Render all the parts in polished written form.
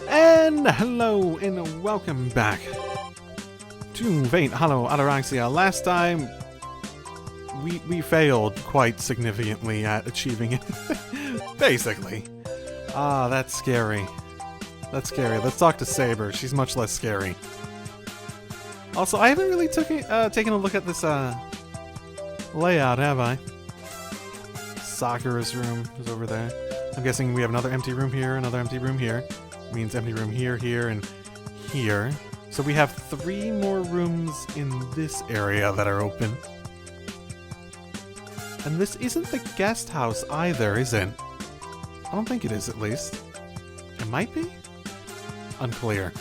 And hello and welcome back to Fate Hollow Ataraxia. Last time we failed quite significantly at achieving it. Basically. Ah, that's scary. That's scary. Let's talk to Saber. She's much less scary. Also, I haven't really taken a look at this layout, have I? Sakura's room is over there. I'm guessing we have another empty room here, another empty room here. Means empty room here, here, and here. So we have 3 more rooms in this area that are open. And this isn't the guest house either, is it? I don't think it is, at least. It might be? Unclear.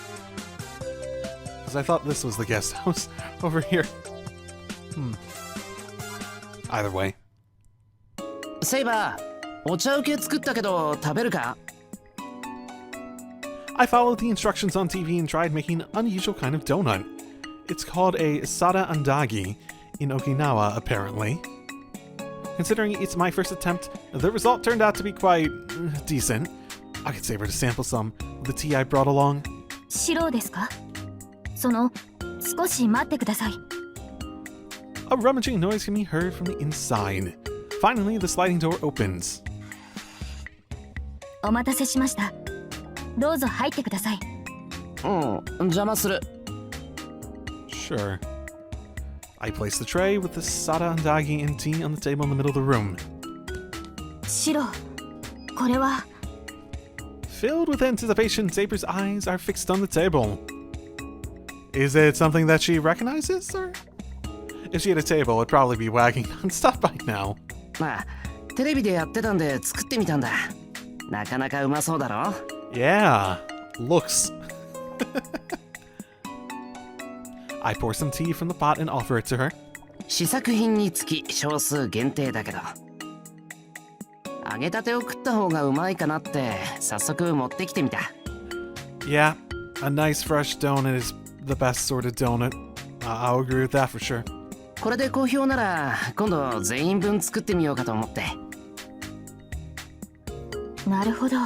Because I thought this was the guest house over here. Either way. Saber, お茶受け作ったけど食べるか? I followed the instructions on TV and tried making an unusual kind of donut. It's called a sada andagi in Okinawa, apparently. Considering it's my first attempt, the result turned out to be quite decent. I could Saber to sample some of the tea I brought along. 白ですか? 少し待ってください. A rummaging noise can be heard from the inside. Finally, the sliding door opens. お待たせしました. どうぞ入ってください. 邪魔する. Sure. I place the tray with the sada andagi and tea on the table in the middle of the room. 白、これは... Filled with anticipation, Saber's eyes are fixed on the table. Is it something that she recognizes, or? If she had a table, it'd probably be wagging non-stop by now. まあ、テレビでやってたんで作ってみたんだ。なかなかうまそうだろ? Yeah, looks. I pour some tea from the pot and offer it to her. 試作品につき少数限定だけど。揚げたてを食った方がうまいかなって早速持ってきてみた。Yeah, a nice fresh donut is the best sort of donut. I'll agree with that for sure. これで好評なら今度全員分作ってみようかと思って。なるほど。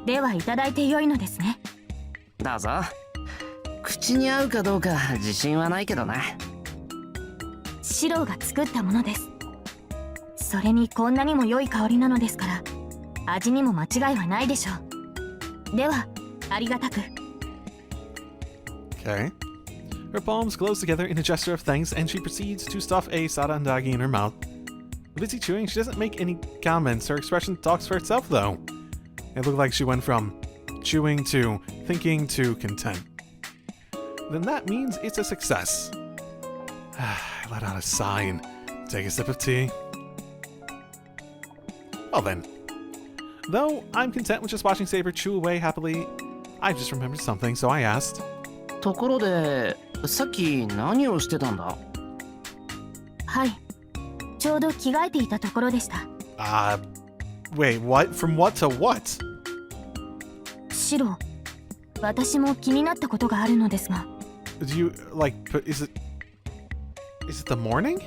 ではいただいて良いのですね。どうぞ。口に合うかどうか自信はないけどな。シロが作ったものです。それにこんなにも良い香りなのですから、味にも間違いはないでしょう。では、ありがたく。Okay. Her palms close together in a gesture of thanks, and she proceeds to stuff a sada andagi in her mouth. Busy chewing, she doesn't make any comments. Her expression talks for itself, though. It looked like she went from chewing to thinking to content. Then that means it's a success. I let out a sigh and take a sip of tea. Well then. Though I'm content with just watching Saber chew away happily, I just remembered something, so I asked. ところで、さっき何をしてたんだ? はい。ちょうど着替えていたところでした。Wait, what? From what to what? シロ、私も気になったことがあるのですが。Do you, like, is it the morning?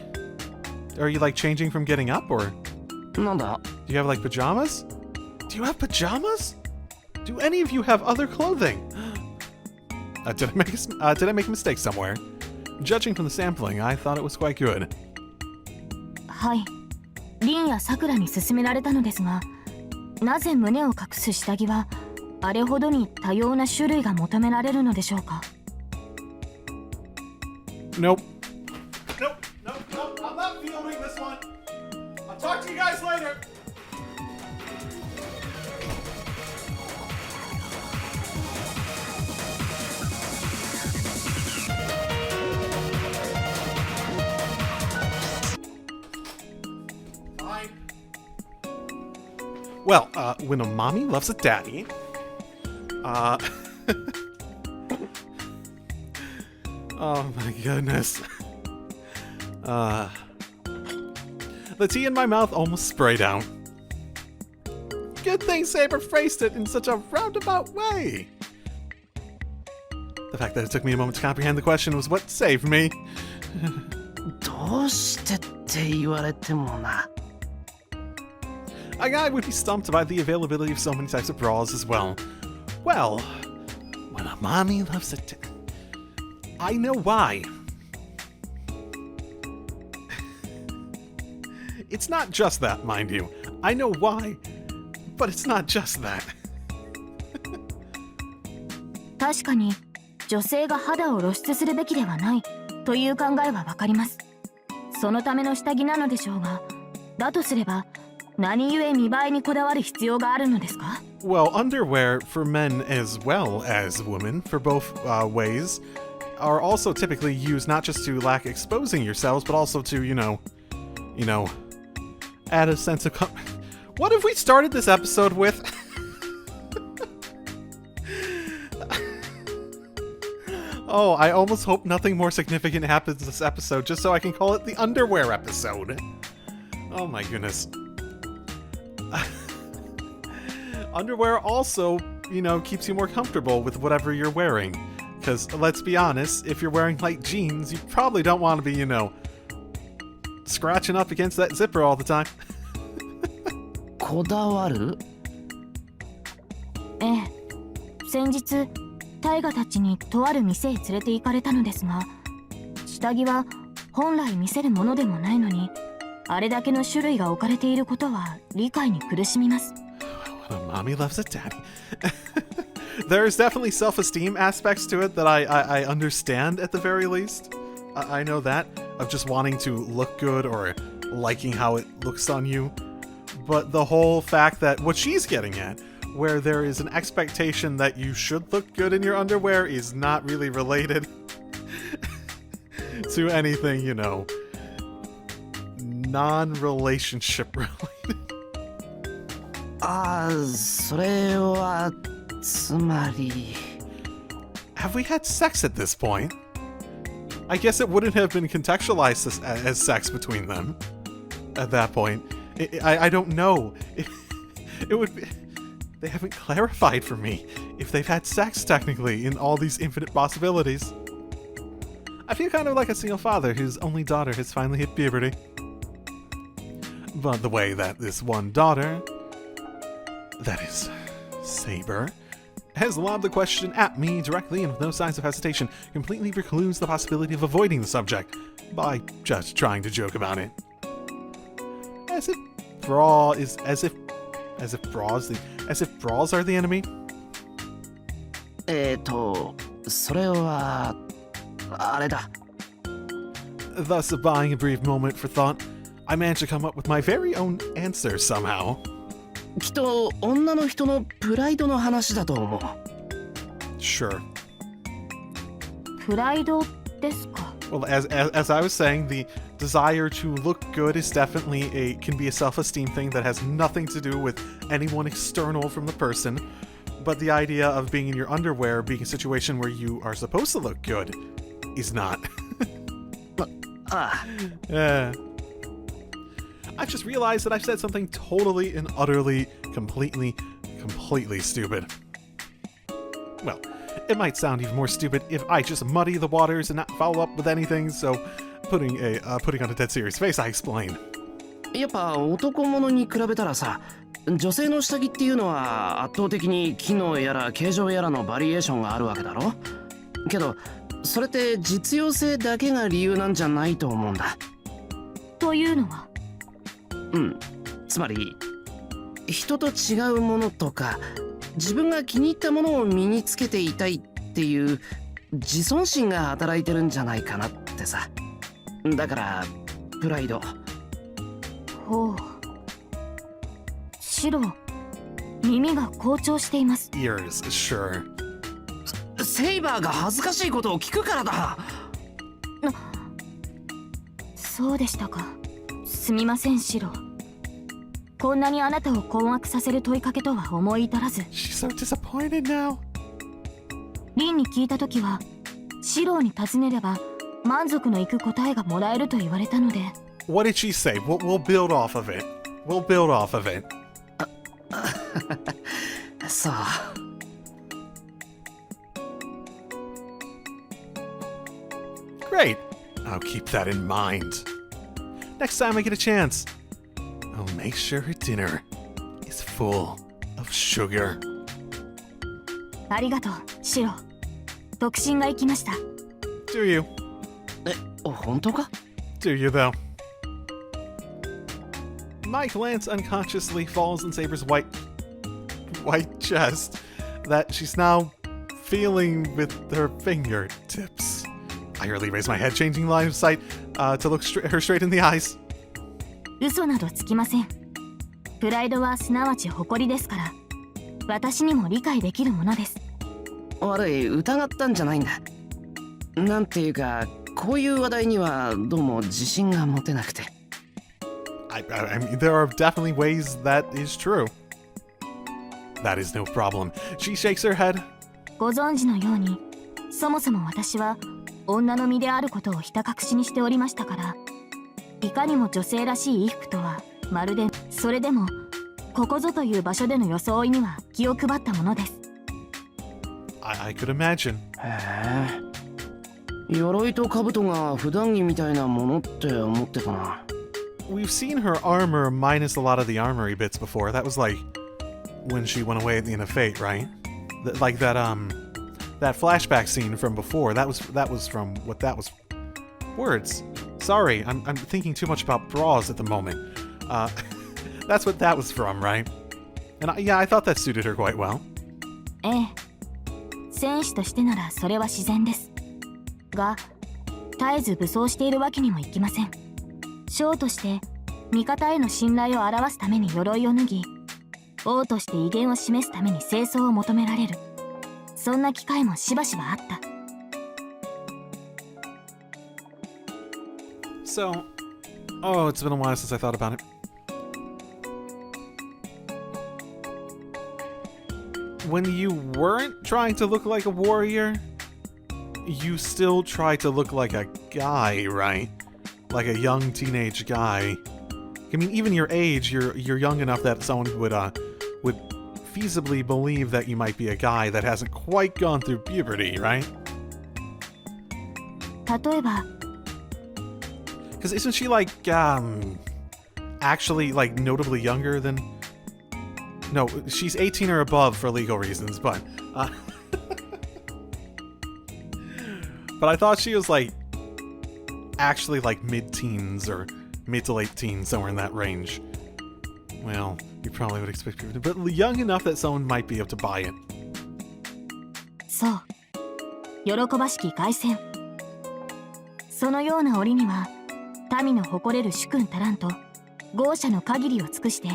Are you, like, changing from getting up, or? なんだ? Do you have, like, pajamas? Do you have pajamas? Do any of you have other clothing? Did I make a mistake somewhere? Judging from the sampling, I thought it was quite good. はい。リンやサクラに勧められたのですが、なぜ胸を隠す下着はあれほどに多様な種類が求められるのでしょうか? Nope. Nope. I'm not fielding this one. I'll talk to you guys later. Fine. Well, when a mommy loves a daddy, oh my goodness. The tea in my mouth almost sprayed out. Good thing Saber phrased it in such a roundabout way. The fact that it took me a moment to comprehend the question was what saved me. どうしてって言われてもな。A guy would be stumped by the availability of so many types of bras as well. Well, when a mommy loves it, I know why. It's not just that, mind you. I know why, but it's not just that. 確かに女性が肌を露出するべきではないという考えはわかります。そのための下着なのでしょうが、だとすれば何故見栄えにこだわる必要があるのですか？ Well, underwear for men as well as women, for both ways, are also typically used not just to lack exposing yourselves, but also to, you know, add a sense of... What have we started this episode with? Oh, I almost hope nothing more significant happens this episode, just so I can call it the underwear episode. Oh my goodness. Underwear also, you know, keeps you more comfortable with whatever you're wearing. Because, let's be honest, if you're wearing light jeans, you probably don't want to be, you know, scratching up against that zipper all the time. こだわる？ええ、先日タイガたちにとある店へ連れて行かれたのですが、下着は本来見せるものでもないのに、あれだけの種類が置かれていることは理解に苦しみます。Mommy loves a daddy. There's definitely self-esteem aspects to it that I understand at the very least. I know that, of just wanting to look good or liking how it looks on you. But the whole fact that what she's getting at, where there is an expectation that you should look good in your underwear, is not really related to anything, you know, non-relationship related. ああ、それはつまり。Have we had sex at this point? I guess it wouldn't have been contextualized as sex between them at that point. I don't know. It would be... They haven't clarified for me if they've had sex technically in all these infinite possibilities. I feel kind of like a single father whose only daughter has finally hit puberty. But the way that this one daughter, that is Saber, has lobbed the question at me directly and with no signs of hesitation, completely precludes the possibility of avoiding the subject by just trying to joke about it. As if bras are the enemy? それはあれだ。 Thus, buying a brief moment for thought, I managed to come up with my very own answer somehow. きっと女の人のプライドの話だと思う。 Sure. プライドですか？ Well, as I was saying, the desire to look good is definitely can be a self-esteem thing that has nothing to do with anyone external from the person. But the idea of being in your underwear being a situation where you are supposed to look good is not. Yeah. I've just realized that I've said something totally and utterly, completely stupid. Well, it might sound even more stupid if I just muddy the waters and not follow up with anything, so putting on a dead serious face, I explain. やっぱ男物に比べたらさ、女性の下着っていうのは圧倒的に機能やら形状やらのバリエーションがあるわけだろ。けどそれって実用性だけが理由なんじゃないと思うんだ。というのは？つまり人と違うものとか自分が気に入ったものを身につけていたいっていう自尊心が働いてるんじゃないかなってさ。だからプライド。ほう。白、耳が紅潮しています。 Ears, sure. セイバーが恥ずかしいことを聞くからだ。そうでしたか。すみません、白。こんなにあなたを困惑させる問いかけとは思い至らず。 She's so disappointed now. リンに聞いたときは、白に尋ねれば満足のいく答えがもらえると言われたので。What did she say? We'll build off of it. We'll build off of it. そう。Great. I'll keep that in mind. Next time I get a chance, I'll make sure her dinner is full of sugar. ありがとう、シロ。特進が行きました。Do you? 本当か? Do you, though? My glance unconsciously falls in Saber's white chest that she's now feeling with her fingertips. I hurriedly raise my head, changing line of sight to look her straight in the eyes. 嘘などつきません。プライドはすなわち誇りですから、私にも理解できるものです。悪い、疑ったんじゃないんだ。なんていうか、こういう話題にはどうも自信が持てなくて。I mean, there are definitely ways that is true. That is no problem. She shakes her head. ご存知のように、そもそも私は女の身であることをひた隠しにしておりましたから、いかにも女性らしい衣服とはまるで。それでもここぞという場所での装いには気を配ったものです。I could imagine. へえ、鎧と兜が普段着みたいなものって思ってたな。We've seen her armor minus a lot of the armory bits before. That was like when she went away at the end of Fate, right? Like that flashback scene from before. That was from what that was. Words. Sorry, I'm thinking too much about bras at the moment. That's what that was from, right? And I thought that suited her quite well. ええ、戦士としてならそれは自然です。が、絶えず武装しているわけにもいきません。ショーとして味方への信頼を表すために鎧を脱ぎ、王として威厳を示すために正装を求められる。そんな機会もしばしばあった。So, it's been a while since I thought about it. When you weren't trying to look like a warrior, you still tried to look like a guy, right? Like a young teenage guy. I mean, even your age, you're young enough that someone would feasibly believe that you might be a guy that hasn't quite gone through puberty, right? 例えば Because isn't she like, actually like notably younger than... No, she's 18 or above for legal reasons, but... but I thought she was like, actually like mid-teens or mid to late teens, somewhere in that range. Well, you probably would expect people to, but young enough that someone might be able to buy it. そう。喜ばしき凱旋。そのような折には、民の誇れる主君たらんと豪奢の限りを尽くして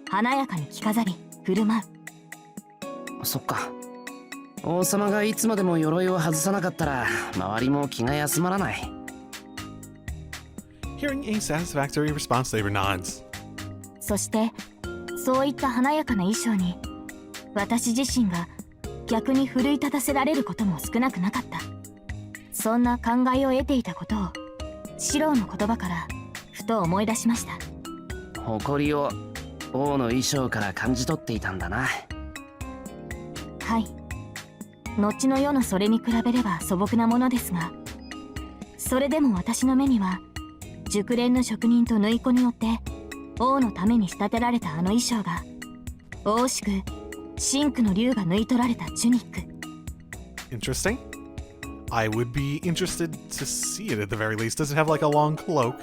華やかに着飾り振る舞う。そっか。王様がいつまでも鎧を外さなかったら周りも気が休まらない。Hearing a satisfactory response, Saber nods. そしてそういった華やかな衣装に私自身が逆に奮い立たせられることも少なくなかった。そんな考えを得ていたことをシローの言葉からふと思い出しました。誇りを王の衣装から感じ取っていたんだな。はい。後の世のそれに比べれば素朴なものですが、それでも私の目には熟練の職人と縫い子によって王のために仕立てられたあの衣装が惜しく真紅の竜が縫い取られたチュニック。 Interesting. I would be interested to see it at the very least. Does it have like a long cloak?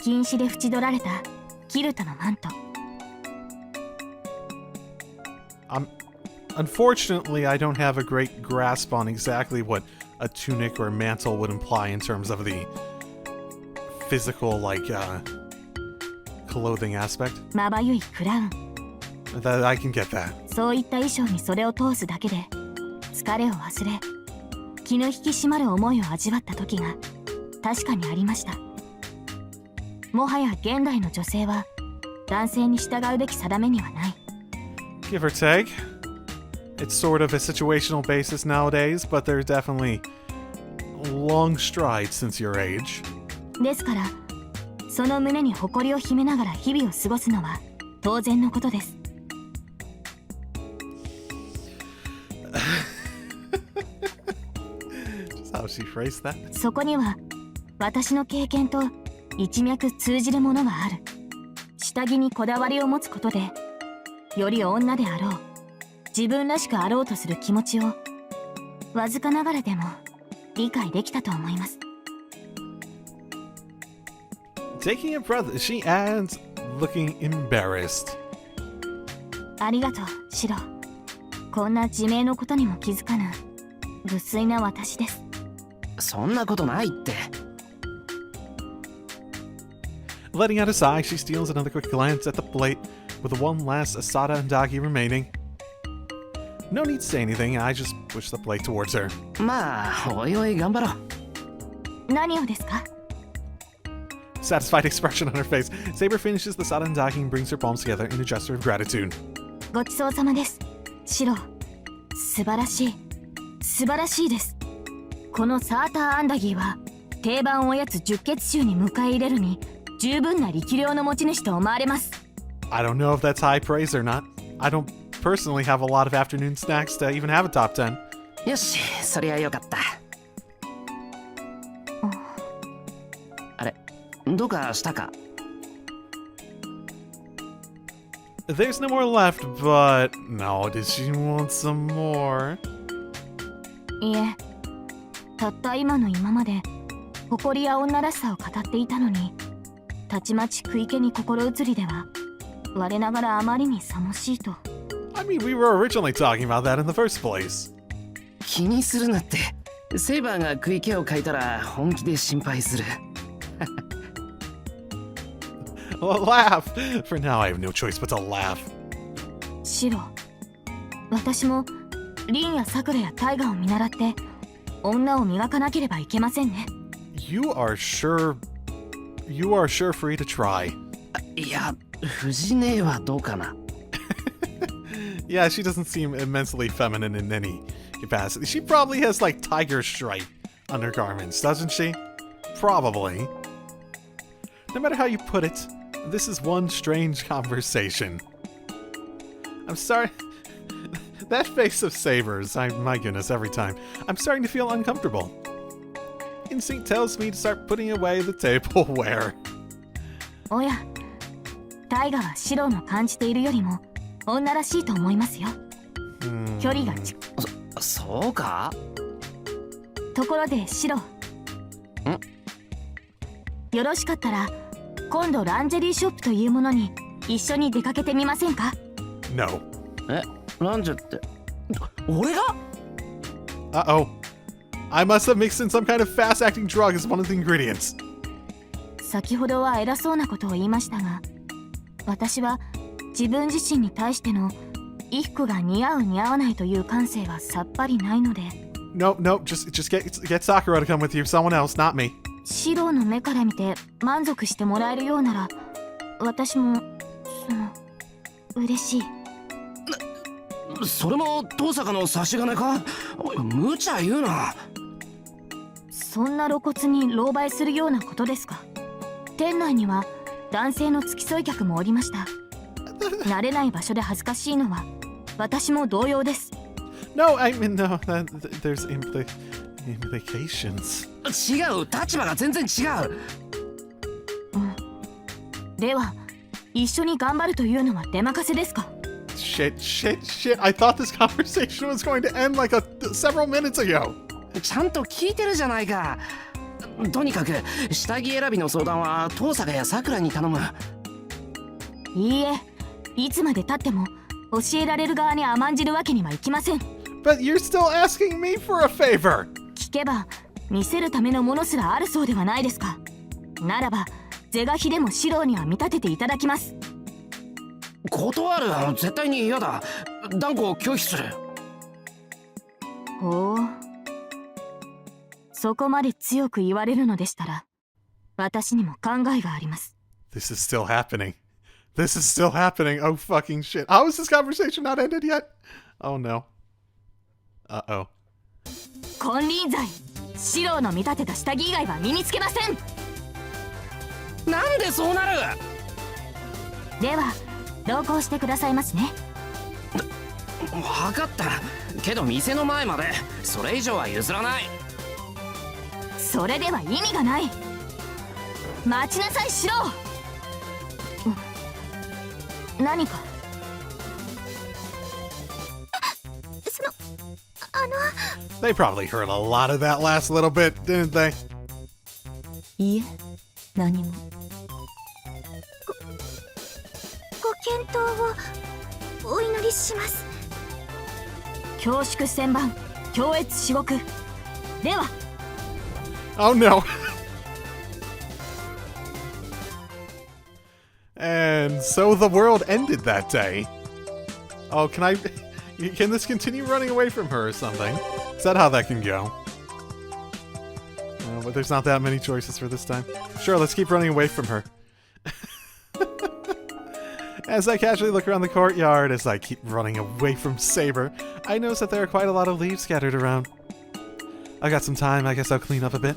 金糸で縁取られたキルトのマント。Unfortunately, I don't have a great grasp on exactly what a tunic or mantle would imply in terms of the physical, like, clothing aspect. まばゆいクラウン。That I can get that. そういった衣装に袖を通すだけで疲れを忘れ、気の引き締まる思いを味わった時が確かにありました。もはや現代の女性は男性に従うべき定めにはない。Give or take. It's sort of a situational basis nowadays, but there's definitely long strides since your age. ですから、その胸に誇りを秘めながら日々を過ごすのは当然のことです。Just how she phrased that. そこには私の経験と一脈通じるものがある。下着にこだわりを持つことで、より女であろう、自分らしくあろうとする気持ちをわずかながらでも理解できたと思います。 Taking a breath, she adds, looking embarrassed. ありがとう、シロ。こんな自明のことにも気づかぬ無粋な私です。そんなことないって。Letting out a sigh, she steals another quick glance at the plate with the one last asada and dagi remaining. No need to say anything, I just push the plate towards her. まあおいおい頑張ろう。何をですか？ Satisfied expression on her face, Saber finishes the asada and dagi and brings her palms together in a gesture of gratitude. ごちそうさまです、シロ。素晴らしい、素晴らしいです。このサーターアンダギーは定番おやつ10血臭に迎え入れるに十分な力量の持ち主と思われます。 I don't know if that's high praise or not. I don't personally have a lot of afternoon snacks to even have a top 10. よし、そりゃよかった。あれ、どうかしたか？ There's no more left, but no, did she want some more? いえ、たった今の今まで誇りや女らしさを語っていたのに、たちまち食い気に心移りでは我ながらあまりに寂しいと。 I mean, we were originally talking about that in the first place. 気にするなって。セイバーが食い気を書いたら本気で心配する。Laugh! For now, I have no choice but to laugh. シロ、私もリンやサクラやタイガを見習って女を磨かなければいけませんね。 You are sure free to try. いや、藤姉はどうかな。Yeah, she doesn't seem immensely feminine in any capacity. She probably has like tiger stripe undergarments, doesn't she? Probably. No matter how you put it, this is one strange conversation. I'm sorry. That face of Saber's, my goodness, every time. I'm starting to feel uncomfortable. Instinct tells me to start putting away the tableware. おや、タイガはシロの感じているよりも女らしいと思いますよ。距離が近く。そうか？ところでシロ、よろしかったら今度ランジェリーショップというものに一緒に出かけてみませんか？ No. え、ランジェって、俺が？ Uh-oh. I must have mixed in some kind of fast-acting drug as one of the ingredients. 先ほどは偉そうなことを言いましたが、私は自分自身に対しての衣服が似合う似合わないという感性はさっぱりないので。 No, just get Sakura to come with you. Someone else, not me. シロの目から見て満足してもらえるようなら、私も嬉しい。それも遠坂の差し金か？無茶言うな。そんな露骨に狼狽するようなことですか？店内には男性の付き添い客もおりました。慣れない場所で恥ずかしいのは私も同様です。 No, I mean, no, there's implications. 違う、立場が全然違う。では一緒に頑張るというのは出任せですか？ Shit. I thought this conversation was going to end like several minutes ago. ちゃんと聞いてるじゃないか。とにかく下着選びの相談は遠坂やさくらに頼む。いいえ、いつまで経っても教えられる側に甘んじるわけにはいきません。 But you're still asking me for a favor. 聞けば見せるためのものすらあるそうではないですか。ならば是が非でもシロには見立てていただきます。断る。絶対に嫌だ。断固拒否する。ほう、そこまで強く言われるのでしたら私にも考えがあります。 This is still happening. Oh fucking shit. How is this conversation not ended yet? Oh no. Uh-oh. 金輪際、シロの見立てた下着以外は身につけません。なんでそうなる？では同行してくださいますね。分かったけど店の前までそれ以上は譲らない。それでは意味がない。待ちなさいシロ。何か。They probably heard a lot of that last little bit, didn't they? いえ、何も。ご健闘をお祈りします。恐縮千番、恐悦至極。では。Oh no. And so the world ended that day. Oh, can this continue running away from her or something? Is that how that can go? But there's not that many choices for this time. Sure, let's keep running away from her. As I casually look around the courtyard as I keep running away from Saber, I notice that there are quite a lot of leaves scattered around. I got some time, I guess I'll clean up a bit.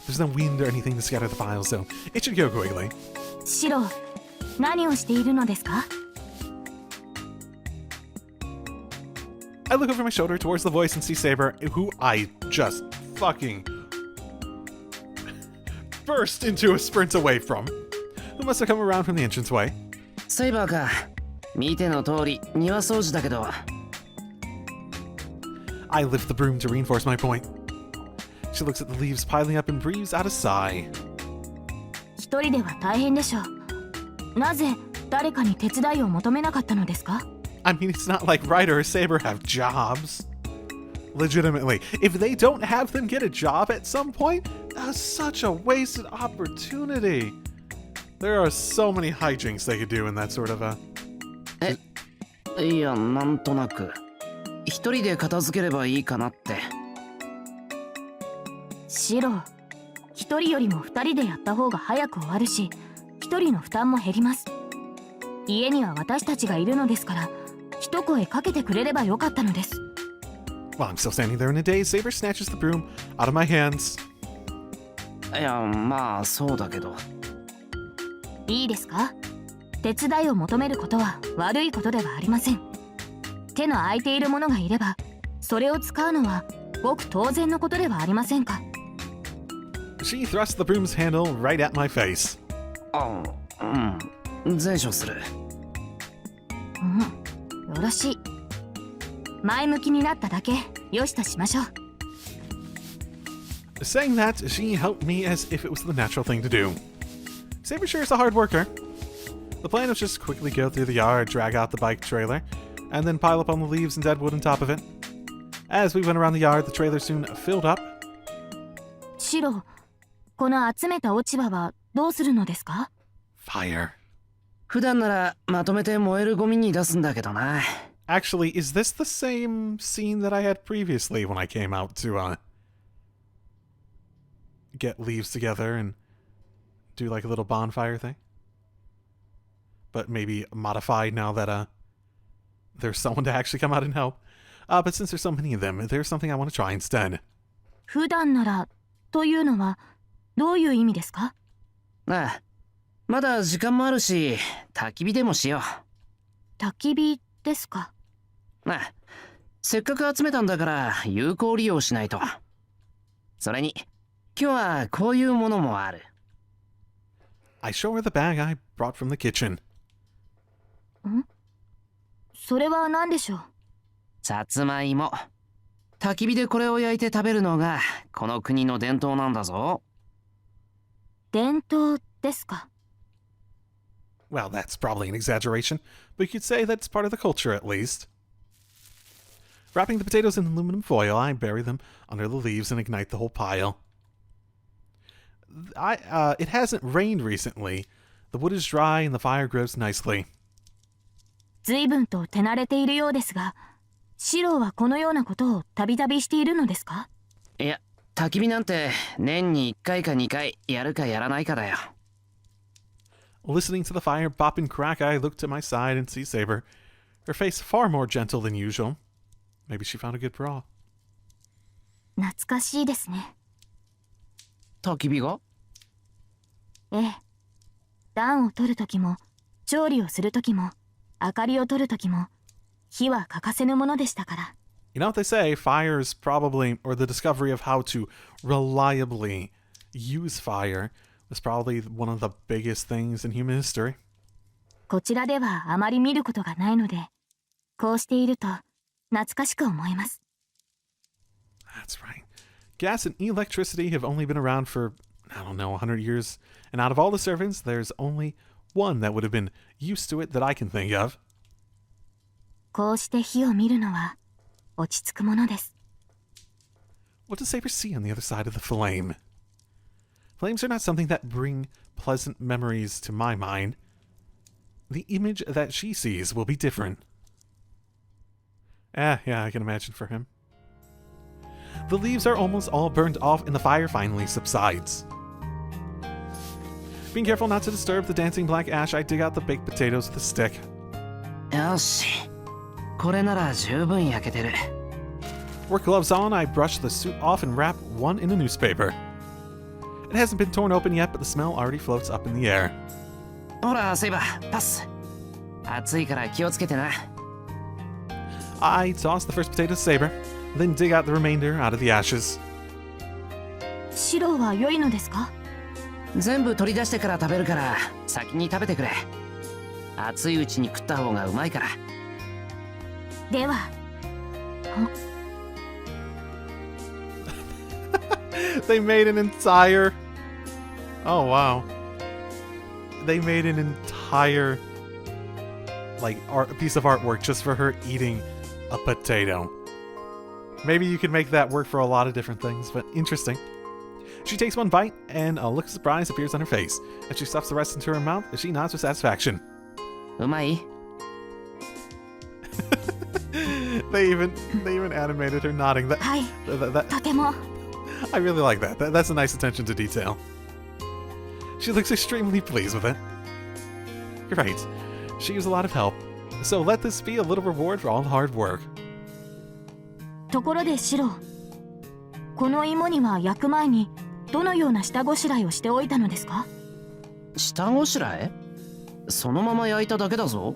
There's no wind or anything to scatter the piles, so it should go quickly. シロ、何をしているのですか？ I look over my shoulder towards the voice and see Saber, who I just fucking burst into a sprint away from, who must have come around from the entranceway. セイバーか。見ての通り庭掃除だけど。I lift the broom to reinforce my point. She looks at the leaves piling up and breathes out a sigh. 一人では大変でしょう。なぜ誰かに手伝いを求めなかったのですか？ I mean, it's not like Ryder or Saber have jobs. Legitimately, if they don't have them get a job at some point, that's such a wasted opportunity. There are so many hijinks they could do in that sort of a... いや、なんとなく。一人で片付ければいいかなって。シロ、一人よりも二人でやった方が早く終わるし、一人の負担も減ります。家には私たちがいるのですから、一声かけてくれればよかったのです。While I'm still standing there in a daze, Saber snatches the broom out of my hands. いや、まあそうだけど。いいですか？手伝いを求めることは悪いことではありません。手の空いている者がいれば、それを使うのはごく当然のことではありませんか？ She thrusts the broom's handle right at my face. 善処する。よろしい。前向きになっただけよしとしましょう。Saying that, she helped me as if it was the natural thing to do. Saber sure is a hard worker. The plan was just quickly go through the yard, drag out the bike trailer, and then pile up all the leaves and dead wood on top of it. As we went around the yard, the trailer soon filled up. シロ、この集めた落ち葉はどうするのですか？ Fire. 普段ならまとめて燃えるゴミに出すんだけどな。Actually, is this the same scene that I had previously when I came out to, get leaves together and do like a little bonfire thing? But maybe modified now that, there's someone to actually come out and help. But since there's so many of them, there's something I want to try instead. 普段ならというのはどういう意味ですか？ああ、まだ時間もあるし、焚き火でもしよう。焚き火ですか？ああ、せっかく集めたんだから有効利用しないと。それに、今日はこういうものもある。I show her the bag I brought from the kitchen. それは何でしょう？さつまいも。焚き火でこれを焼いて食べるのがこの国の伝統なんだぞ。伝統ですか？ Well, that's probably an exaggeration, but you could say that's part of the culture at least. Wrapping the potatoes in aluminum foil, I bury them under the leaves and ignite the whole pile. It hasn't rained recently. The wood is dry and the fire grows nicely. 随分と手慣れているようですが、シロはこのようなことをたびたびしているのですか？いや、焚き火なんて年に1回か2回やるかやらないかだよ。Listening to the fire pop and crack, I look to my side and see Saber, her face far more gentle than usual. Maybe she found a good bra. 懐かしいですね。焚き火が？ええ。暖を取るときも、調理をするときも、明かりを取るときも、火は欠かせぬものでしたから。You know what they say, fire is probably, or the discovery of how to reliably use fire It's probably one of the biggest things in human history. こちらではあまり見ることがないので、こうしていると懐かしく思います。That's right. Gas and electricity have only been around for, I don't know, 100 years. And out of all the servants, there's only one that would have been used to it that I can think of. こうして火を見るのは落ち着くものです。What does Saber see on the other side of the flame? Flames are not something that bring pleasant memories to my mind. The image that she sees will be different. Yeah, I can imagine for him. The leaves are almost all burned off and the fire finally subsides. Being careful not to disturb the dancing black ash, I dig out the baked potatoes with a stick. よし。これなら十分焼けてる。Work gloves on, I brush the suit off and wrap one in a newspaper. It hasn't been torn open yet, but the smell already floats up in the air. ほら、セイバー、パス。熱いから気をつけてな。I toss the first potato to Saber, then dig out the remainder out of the ashes. 白は良いのですか？全部取り出してから食べるから先に食べてくれ。熱いうちに食った方がうまいから。では。They made an entire... Oh, wow. They made an entire, like, piece of artwork just for her eating a potato. Maybe you could make that work for a lot of different things, but interesting. She takes one bite, and a look of surprise appears on her face, and she stuffs the rest into her mouth as she nods with satisfaction. うまい？ They even animated her nodding. That, はい、 that とても。 I really like that. That's a nice attention to detail. She looks extremely pleased with it. You're right. She used a lot of help. So let this be a little reward for all the hard work. ところで白、この芋には焼く前にどのような下ごしらえをしておいたのですか？下ごしらえ？そのまま焼いただけだぞ。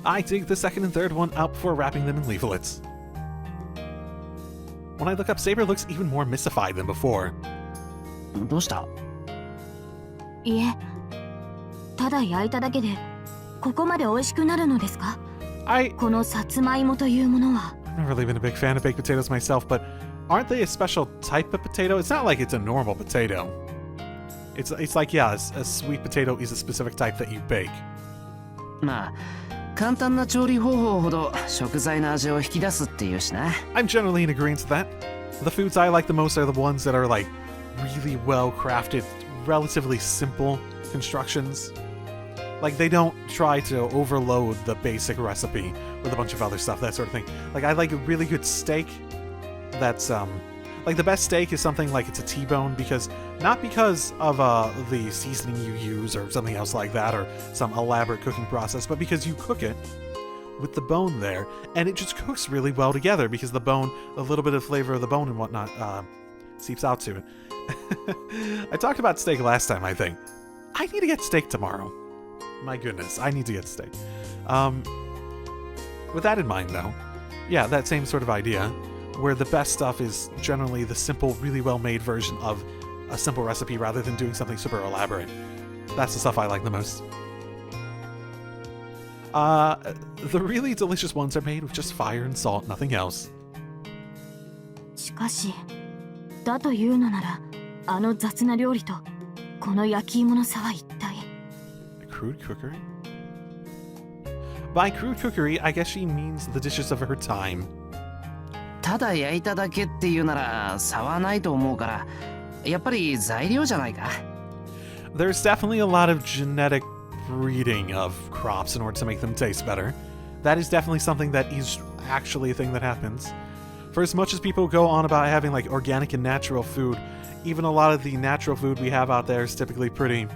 I dig the second and third one out before wrapping them in leaflets. When I look up, Saber looks even more mystified than before. どうした？いえ、ただ焼いただけでここまで美味しくなるのですか？このさつまいもというものは。I've never really been a big fan of baked potatoes myself, but aren't they a special type of potato? It's not like it's a normal potato. It's like, yeah, a sweet potato is a specific type that you bake. まあ、簡単な調理方法ほど食材の味を引き出すっていうしな。I'm generally in agreement with that. The foods I like the most are the ones that are like really well crafted, relatively simple constructions. Like they don't try to overload the basic recipe with a bunch of other stuff, that sort of thing. Like I like a really good steak that's like the best steak is something like it's a T-bone not because of the seasoning you use or something else like that or some elaborate cooking process, but because you cook it with the bone there and it just cooks really well together because the bone, a little bit of flavor of the bone and whatnot seeps out to it. I talked about steak last time, I think. I need to get steak tomorrow. My goodness, I need to get steak. With that in mind, though, yeah, that same sort of idea, where the best stuff is generally the simple, really well-made version of a simple recipe rather than doing something super elaborate. That's the stuff I like the most. The really delicious ones are made with just fire and salt, nothing else. しかし、だというのなら、あの雑な料理とこの焼き芋の差は一体。Crude cookery? By crude cookery, I guess she means the dishes of her time. ただ焼いただけっていうなら差はないと思うから、やっぱり材料じゃないか。There's definitely a lot of genetic breeding of crops in order to make them taste better. That is definitely something that is actually a thing that happens. For as much as people go on about having like organic and natural food, even a lot of the natural food we have out there is typically pretty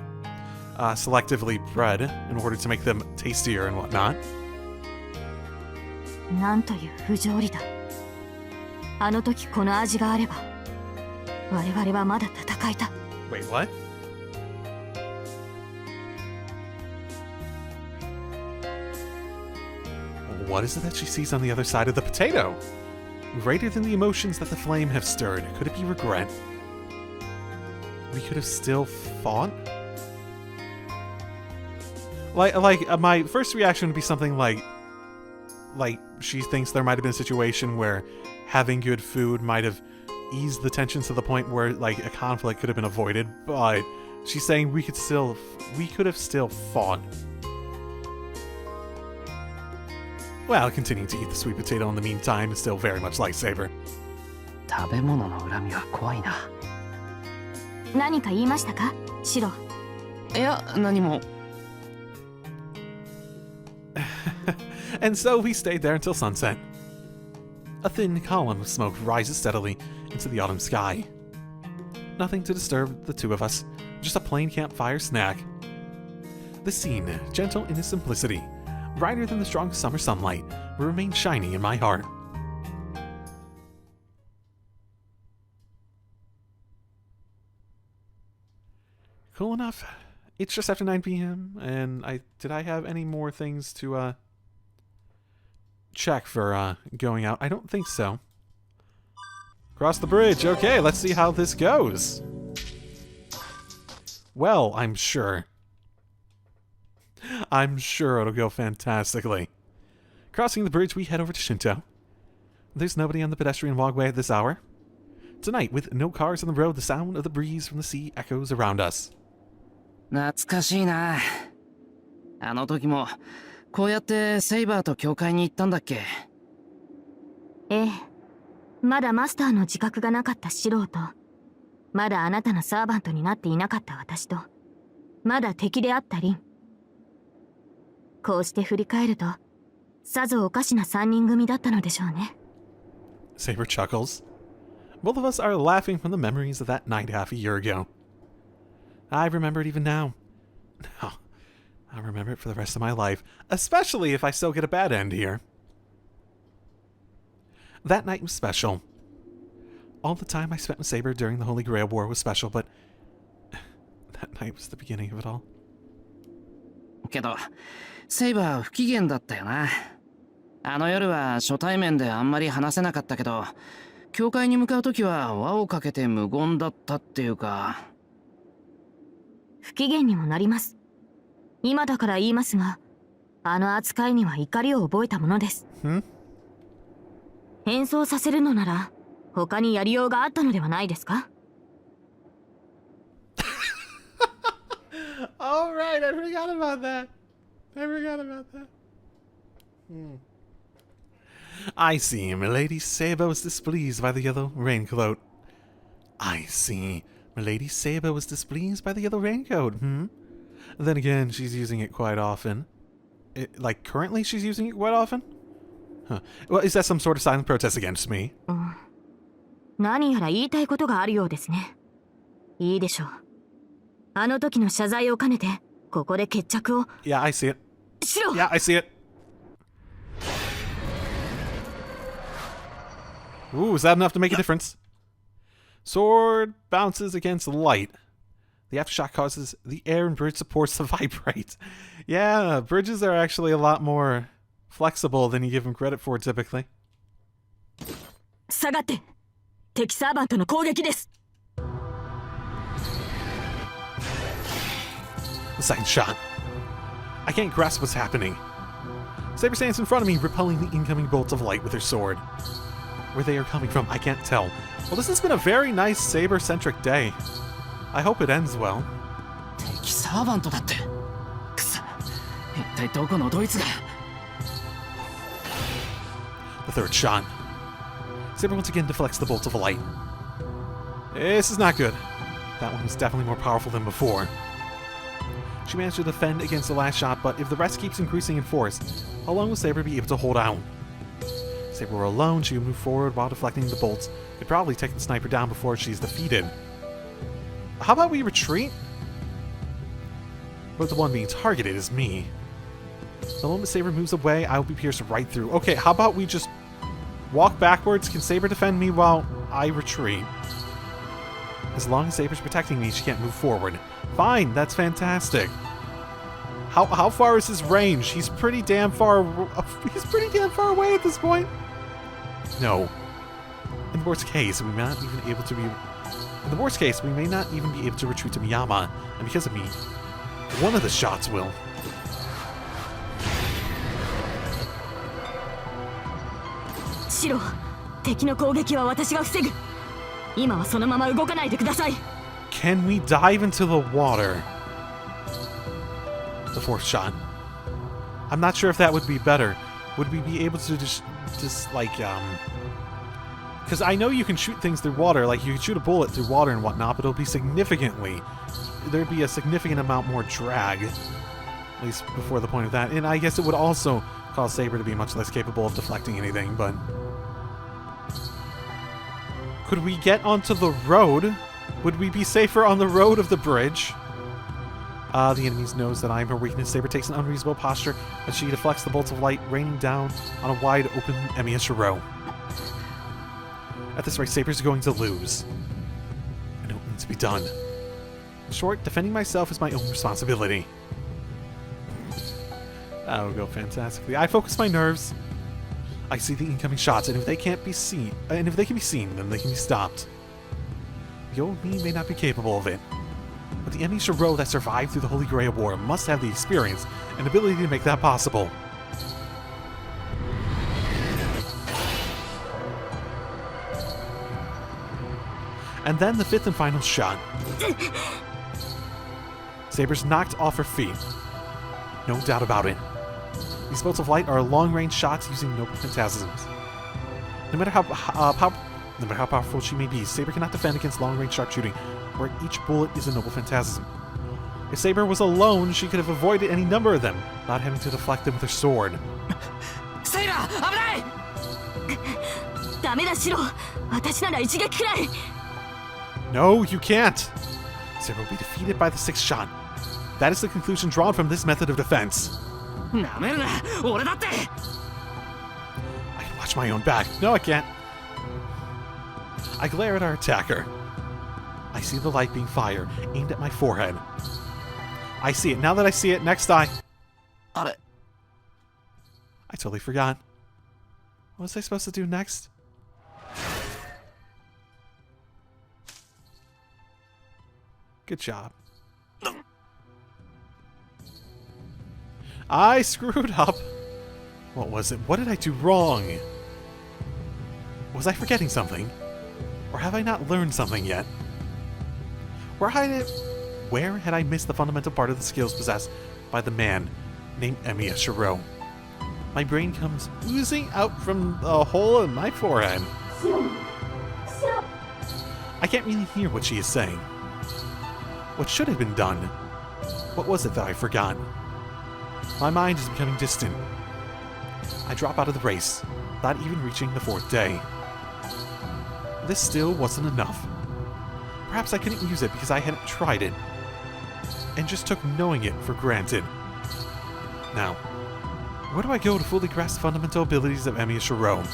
selectively bred in order to make them tastier and whatnot. なんという不条理だ。あの時この味があれば、我々はまだ戦えた。Wait, what? What is it that she sees on the other side of the potato? Greater than the emotions that the flame have stirred, could it be regret? we could have still fought? My first reaction would be something like she thinks there might have been a situation where having good food might have eased the tensions to the point where like a conflict could have been avoided, but she's saying we could have still fought. Well, continuing to eat the sweet potato in the meantime is still very much like Saber. 食べ物の恨みは怖いな。何か言いましたか、シロ？いや、何も。And so we stayed there until sunset. A thin column of smoke rises steadily into the autumn sky. Nothing to disturb the two of us, just a plain campfire snack. The scene, gentle in its simplicity, brighter than the strongest summer sunlight, will remain shining in my heart. Cool enough. It's just after 9 p.m. and did I have any more things to check for going out? I don't think so. Cross the bridge. Okay, let's see how this goes. Well, I'm sure it'll go fantastically. Crossing the bridge, we head over to Shinto. There's nobody on the pedestrian walkway at this hour. Tonight, with no cars on the road, the sound of the breeze from the sea echoes around us. 懐かしいな。あの時もこうやってセイバーと教会に行ったんだっけ？ええ。まだマスターの自覚がなかったシローと、まだあなたのサーバントになっていなかった私と、まだ敵であったリン。こうして振り返ると、さぞおかしな3人組だったのでしょうね。Saber chuckles. Both of us are laughing from the memories of that night half a year ago. I remember it even now. No, I'll remember it for the rest of my life, especially if I still get a bad end here. That night was special. All the time I spent with Saber during the Holy Grail War was special, but that night was the beginning of it all. けど、セイバー不機嫌だったよな。あの夜は初対面であんまり話せなかったけど、教会に向かう時は輪をかけて無言だったっていうか。不機嫌にもなります。今だから言いますが、あの扱いには怒りを覚えたものです。変装させるのなら、他にやりようがあったのではないですか？ Alright, I forgot about that. I see, Milady Saber was displeased by the yellow raincoat. Then again, she's using it quite often. Currently she's using it quite often? Huh. Well, is that some sort of silent protest against me? 何やら言いたいことがあるようですね。いいでしょう。あの時の謝罪を兼ねて、ここで決着を。Yeah, I see it. しろ! Yeah, I see it. Ooh, is that enough to make a difference? Sword bounces against light. The aftershock causes the air and bridge supports to vibrate. Yeah, bridges are actually a lot more flexible than you give them credit for typically. 下がって。敵サーバントの攻撃です。The second shot. I can't grasp what's happening. Saber stands in front of me, repelling the incoming bolts of light with her sword. Where they are coming from, I can't tell. Well, this has been a very nice Saber-centric day. I hope it ends well. 敵サーバントだって。くそ。一体どこのドイツが。The third shot. Saber once again deflects the bolts of light. This is not good. That one was definitely more powerful than before. She managed to defend against the last shot, but if the rest keeps increasing in force, how long will Saber be able to hold out? If Saber were alone, she would move forward while deflecting the bolts. Could probably take the sniper down before she's defeated. How about we retreat? But the one being targeted is me. The moment Saber moves away, I will be pierced right through. Okay, how about we just walk backwards? Can Saber defend me while I retreat? As long as Saber's protecting me, she can't move forward. Fine, that's fantastic. How far is his range? He's pretty damn far away at this point. No. In the worst case, we may not even able to be In the worst case, we may not even be able to retreat to Miyama, and because of me, one of the shots will. Shiro, 敵の攻撃は私が防ぐ。今はそのまま動かないでください。Can we dive into the water? The fourth shot. I'm not sure if that would be better. Would we be able to just like, because I know you can shoot things through water, like you can shoot a bullet through water and whatnot, but it'll be there'd be a significant amount more drag, at least before the point of that. And I guess it would also cause Saber to be much less capable of deflecting anything, but... Could we get onto the road? Would we be safer on the road of the bridge? The enemy knows that I am her weakness. Saber takes an unreasonable posture as she deflects the bolts of light raining down on a wide open Emiya Shiro. At this rate, Saber's going to lose. I know what needs to be done. In short, defending myself is my own responsibility. That'll go fantastically. I focus my nerves. I see the incoming shots, and if they can be seen, then they can be stopped. The old me may not be capable of it, but the Emiya Shiro that survived through the Holy Grail War must have the experience and ability to make that possible. And then the fifth and final shot. Saber's knocked off her feet. No doubt about it. These bolts of light are long-range shots using noble phantasms. No matter how powerful she may be, Saber cannot defend against long-range sharpshooting, where each bullet is a noble phantasm. If Saber was alone, she could have avoided any number of them, without having to deflect them with her sword. Saber, 危ない! ダメだシロ、私なら一撃くらい。No, you can't! Saber will be defeated by the sixth shot. That is the conclusion drawn from this method of defense. なめるな、俺だって。 I can watch my own back. No, I can't. I glare at our attacker. I see the light being fired, aimed at my forehead. I see it. Now that I see it, next eye. あれ? I totally forgot. What was I supposed to do next? Good job. I screwed up. What was it? What did I do wrong? Was I forgetting something? Or have I not learned something yet? Where had I missed the fundamental part of the skills possessed by the man named Emiya Shiro? My brain comes oozing out from a hole in my forehead. I can't really hear what she is saying. What should have been done? What was it that I forgot? My mind is becoming distant. I drop out of the race, without even reaching the fourth day. This still wasn't enough. Perhaps I couldn't use it because I hadn't tried it, and just took knowing it for granted. Now, where do I go to fully grasp the fundamental abilities of Emiya Shiro?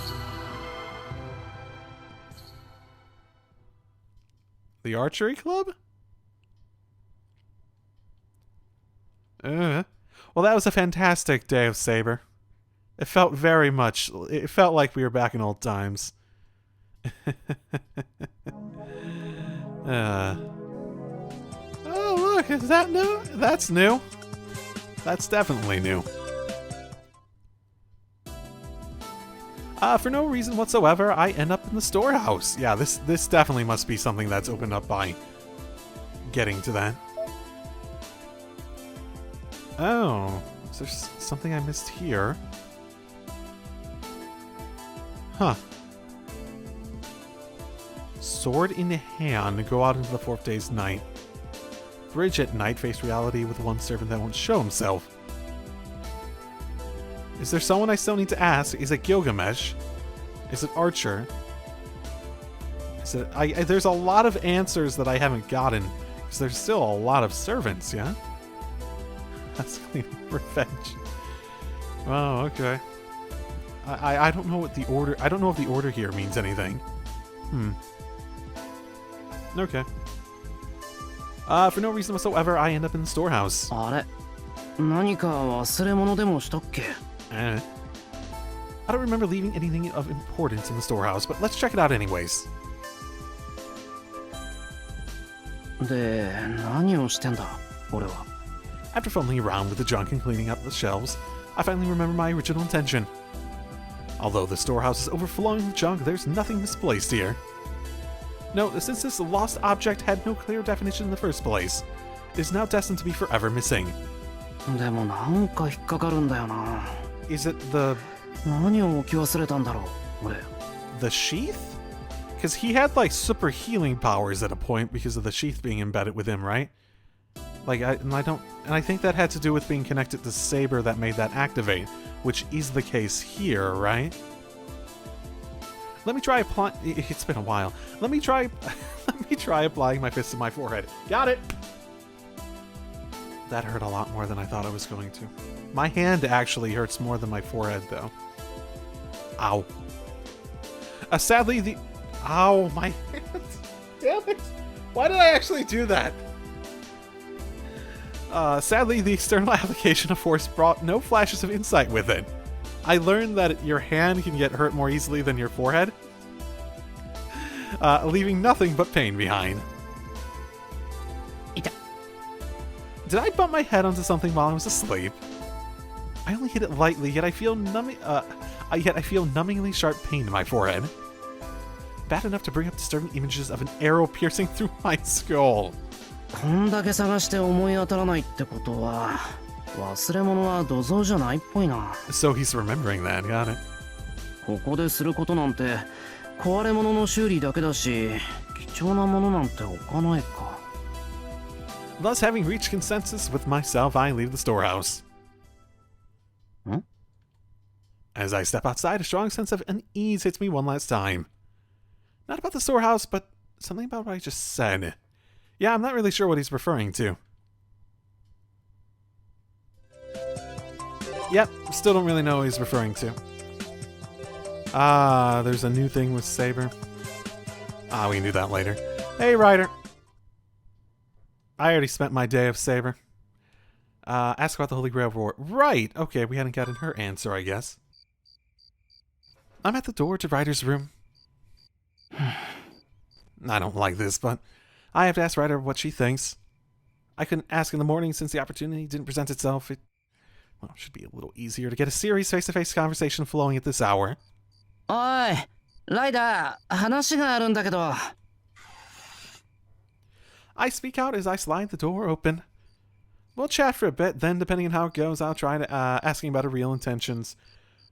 The archery club? Well, that was a fantastic day of Saber. It felt like we were back in old times. Oh, look, is that new? That's new. That's definitely new. For no reason whatsoever, I end up in the storehouse. Yeah, this definitely must be something that's opened up by getting to that. Oh, is there something I missed here? Huh. Sword in hand, go out into the fourth day's night. Bridge at night, face reality with one servant that won't show himself. Is there someone I still need to ask? Is it Gilgamesh? Is it Archer? Is it... there's a lot of answers that I haven't gotten, because there's still a lot of servants, yeah? That's cleaning revenge. Oh, okay. I don't know what the order... I don't know if the order here means anything. Okay. For no reason whatsoever, I end up in the storehouse. あれ? 何か忘れ物でもしたっけ? I don't remember leaving anything of importance in the storehouse, but let's check it out anyways. で、何をしてんだ俺は。 After fumbling around with the junk and cleaning up the shelves, I finally remember my original intention. Although the storehouse is overflowing with junk, there's nothing misplaced here. No, since this lost object had no clear definition in the first place, it is now destined to be forever missing. でもなんか引っかかるんだよな。 Is it the 何を置き忘れたんだろう俺。 the sheath? Because he had like super healing powers at a point because of the sheath being embedded with him, right? Like, I think that had to do with being connected to Saber that made that activate, which is the case here, right? Let me try applying. It's been a while. Let me try applying my fist to my forehead. Got it. That hurt a lot more than I thought I was going to. My hand actually hurts more than my forehead, though. Ow. Sadly, the... Ow, my hand. Damn it. Why did I actually do that? Sadly, the external application of force brought no flashes of insight with it. I learned that your hand can get hurt more easily than your forehead, leaving nothing but pain behind. Did I bump my head onto something while I was asleep? I only hit it lightly, yet I feel numbingly sharp pain in my forehead. Bad enough to bring up disturbing images of an arrow piercing through my skull. こんだけ探して思い当たらないってことは、忘れ物は土蔵じゃないっぽいな。 So he's remembering that, got it. ここですることなんて壊れ物の修理だけだし、貴重なものなんて置かないか。 Thus, having reached consensus with myself, I leave the storehouse. Huh? As I step outside, a strong sense of unease hits me one last time. Not about the storehouse, but something about what I just said. Yeah, I'm not really sure what he's referring to. Yep, still don't really know what he's referring to. There's a new thing with Saber. We can do that later. Hey, Ryder. I already spent my day of Saber. Ask about the Holy Grail War. Right! Okay, we hadn't gotten her answer, I guess. I'm at the door to Ryder's room. I don't like this, but I have to ask Ryder what she thinks. I couldn't ask in the morning since the opportunity didn't present itself. It should be a little easier to get a serious face-to-face conversation flowing at this hour. おい、ライダー、話があるんだけど。 I speak out as I slide the door open. We'll chat for a bit, then depending on how it goes, I'll try to asking about her real intentions.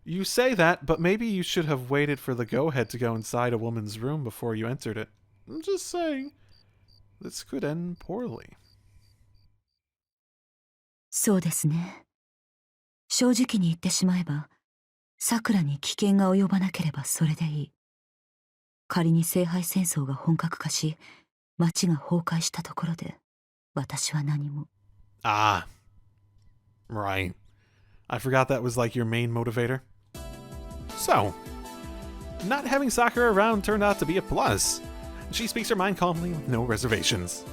You say that, but maybe you should have waited for the go-ahead to go inside a woman's room before you entered it. I'm just saying. This could end poorly. そうですね。正直に言ってしまえば、桜に危険が及ばなければそれでいい。仮に聖杯戦争が本格化し、町が崩壊したところで、私は何も。Ah. Right. I forgot that was like your main motivator. So, not having Sakura around turned out to be a plus. She speaks her mind calmly with no reservations.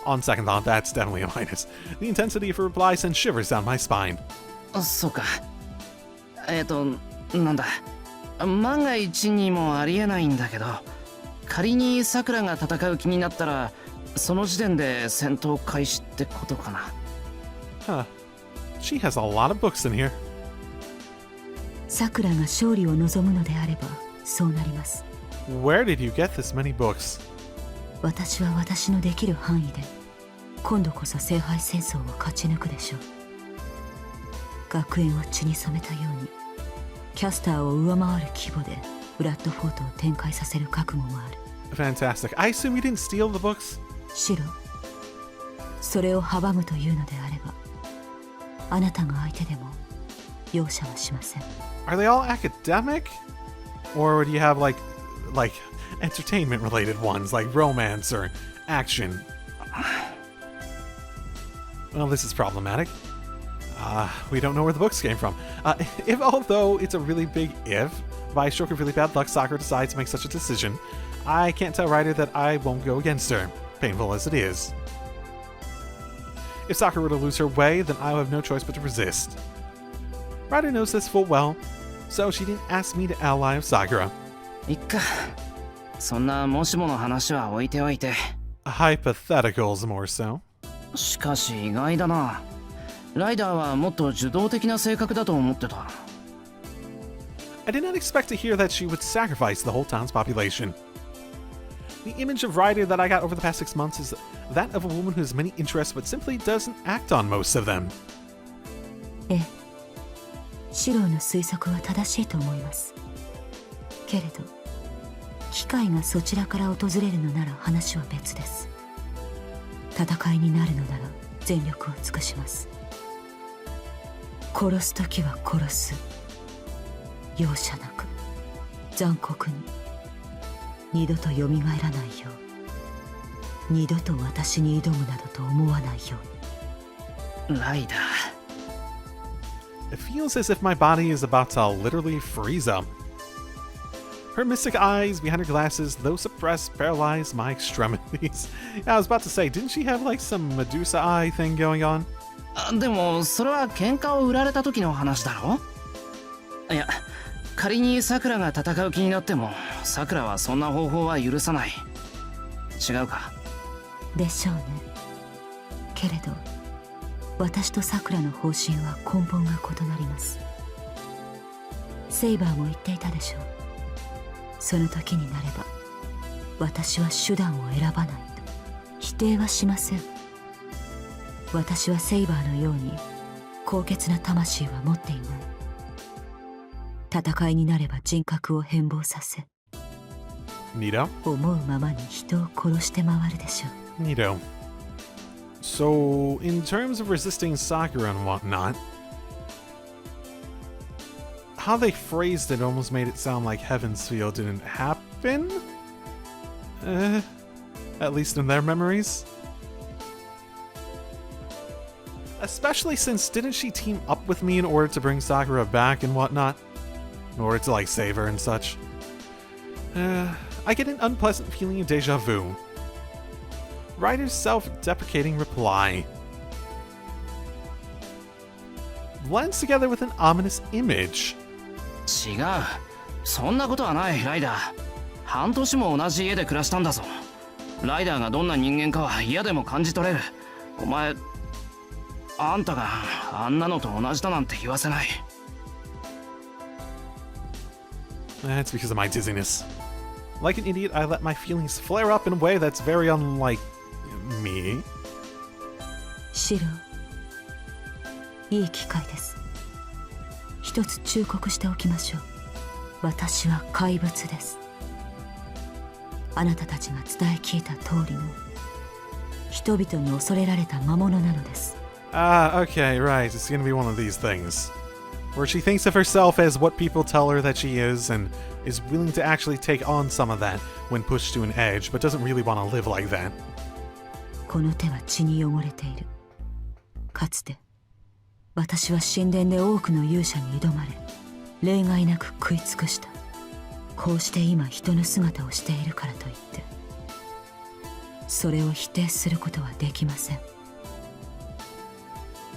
On second thought, that's definitely a minus. The intensity of her reply sends shivers down my spine. そうか。なんだ。万が一にもありえないんだけど、仮に桜が戦う気になったら、その時点で戦闘開始ってことかな。Huh. She has a lot of books in here. 桜が勝利を望むのであれば、そうなります。Where did you get this many books? 私は私のできる範囲で、今度こそ聖杯戦争を勝ち抜くでしょう。学園を血に染めたように、キャスターを上回る規模でブラッドフォートを展開させる覚悟もある。Fantastic. I assume you didn't steal the books? 白、それを阻むというのであれば、あなたが相手でも容赦はしません。Are they all academic? Or do you have like entertainment related ones like romance or action? Well, this is problematic. We don't know where the books came from. Although it's a really big if, by a stroke of really bad luck, Sakura decides to make such a decision, I can't tell Ryder that I won't go against her, painful as it is. If Sakura were to lose her way, then I will have no choice but to resist. Ryder knows this full well, so she didn't ask me to ally of Sakura. いっか。そんなもしもの話は置いておいて。hypotheticals more so. しかし意外だな。ライダーはもっと受動的な性格だと思ってた。I did not expect to hear that she would sacrifice the whole town's population. The image of Ryder that I got over the past 6 months is that of a woman who has many interests but simply doesn't act on most of them. ええ、シローの推測は正しいと思います。けれど機会がそちらから訪れるのなら話は別です。戦いになるのなら全力を尽くします。殺すときは殺す。容赦なく残酷に、二度とよみがえらないよう、二度と私に挑むなどと思わないように。ライダー。It feels as if my body is about to literally freeze up. Her mystic eyes behind her glasses, though suppressed, paralyze my extremities. I was about to say, didn't she have like some Medusa eye thing going on? でもそれは喧嘩を売られた時の話だろ。いや、仮にさくらが戦う気になってもさくらはそんな方法は許さない。違うか。でしょうね。けれど私とさくらの方針は根本が異なります。セイバーも言っていたでしょう。その時になれば私は手段を選ばないと。否定はしません。私はセイバーのように高潔な魂は持っていない。戦いになれば人格を変貌させ、 Nito? 思うままに人を殺して回るでしょう。 Nito. So, in terms of resisting Sakura and whatnot, how they phrased it almost made it sound like Heaven's Feel didn't happen? At least in their memories. Especially since didn't she team up with me in order to bring Sakura back and whatnot? In order to like save her and such. I get an unpleasant feeling of deja vu. Ryder's self-deprecating reply blends together with an ominous image. 違う。そんなことはない、ライダー。半年も同じ家で暮らしたんだぞ。ライダーがどんな人間かは嫌でも感じ取れる。お前、あんたがあんなのと同じだなんて言わせない。That's because of my dizziness. Like an idiot, I let my feelings flare up in a way that's very unlike me. シロー、いい機会です。一つ忠告しておきましょう。私は怪物です。あなたたちが伝え聞いた通りの人々に恐れられた魔物なのです。Okay, right. It's gonna be one of these things. Where she thinks of herself as what people tell her that she is and is willing to actually take on some of that when pushed to an edge, but doesn't really want to live like that. この手は血に汚れている。かつて私は神殿で多くの勇者に挑まれ、例外なく食い尽くした。こうして今人の姿をしているからといってそれを否定することはできません。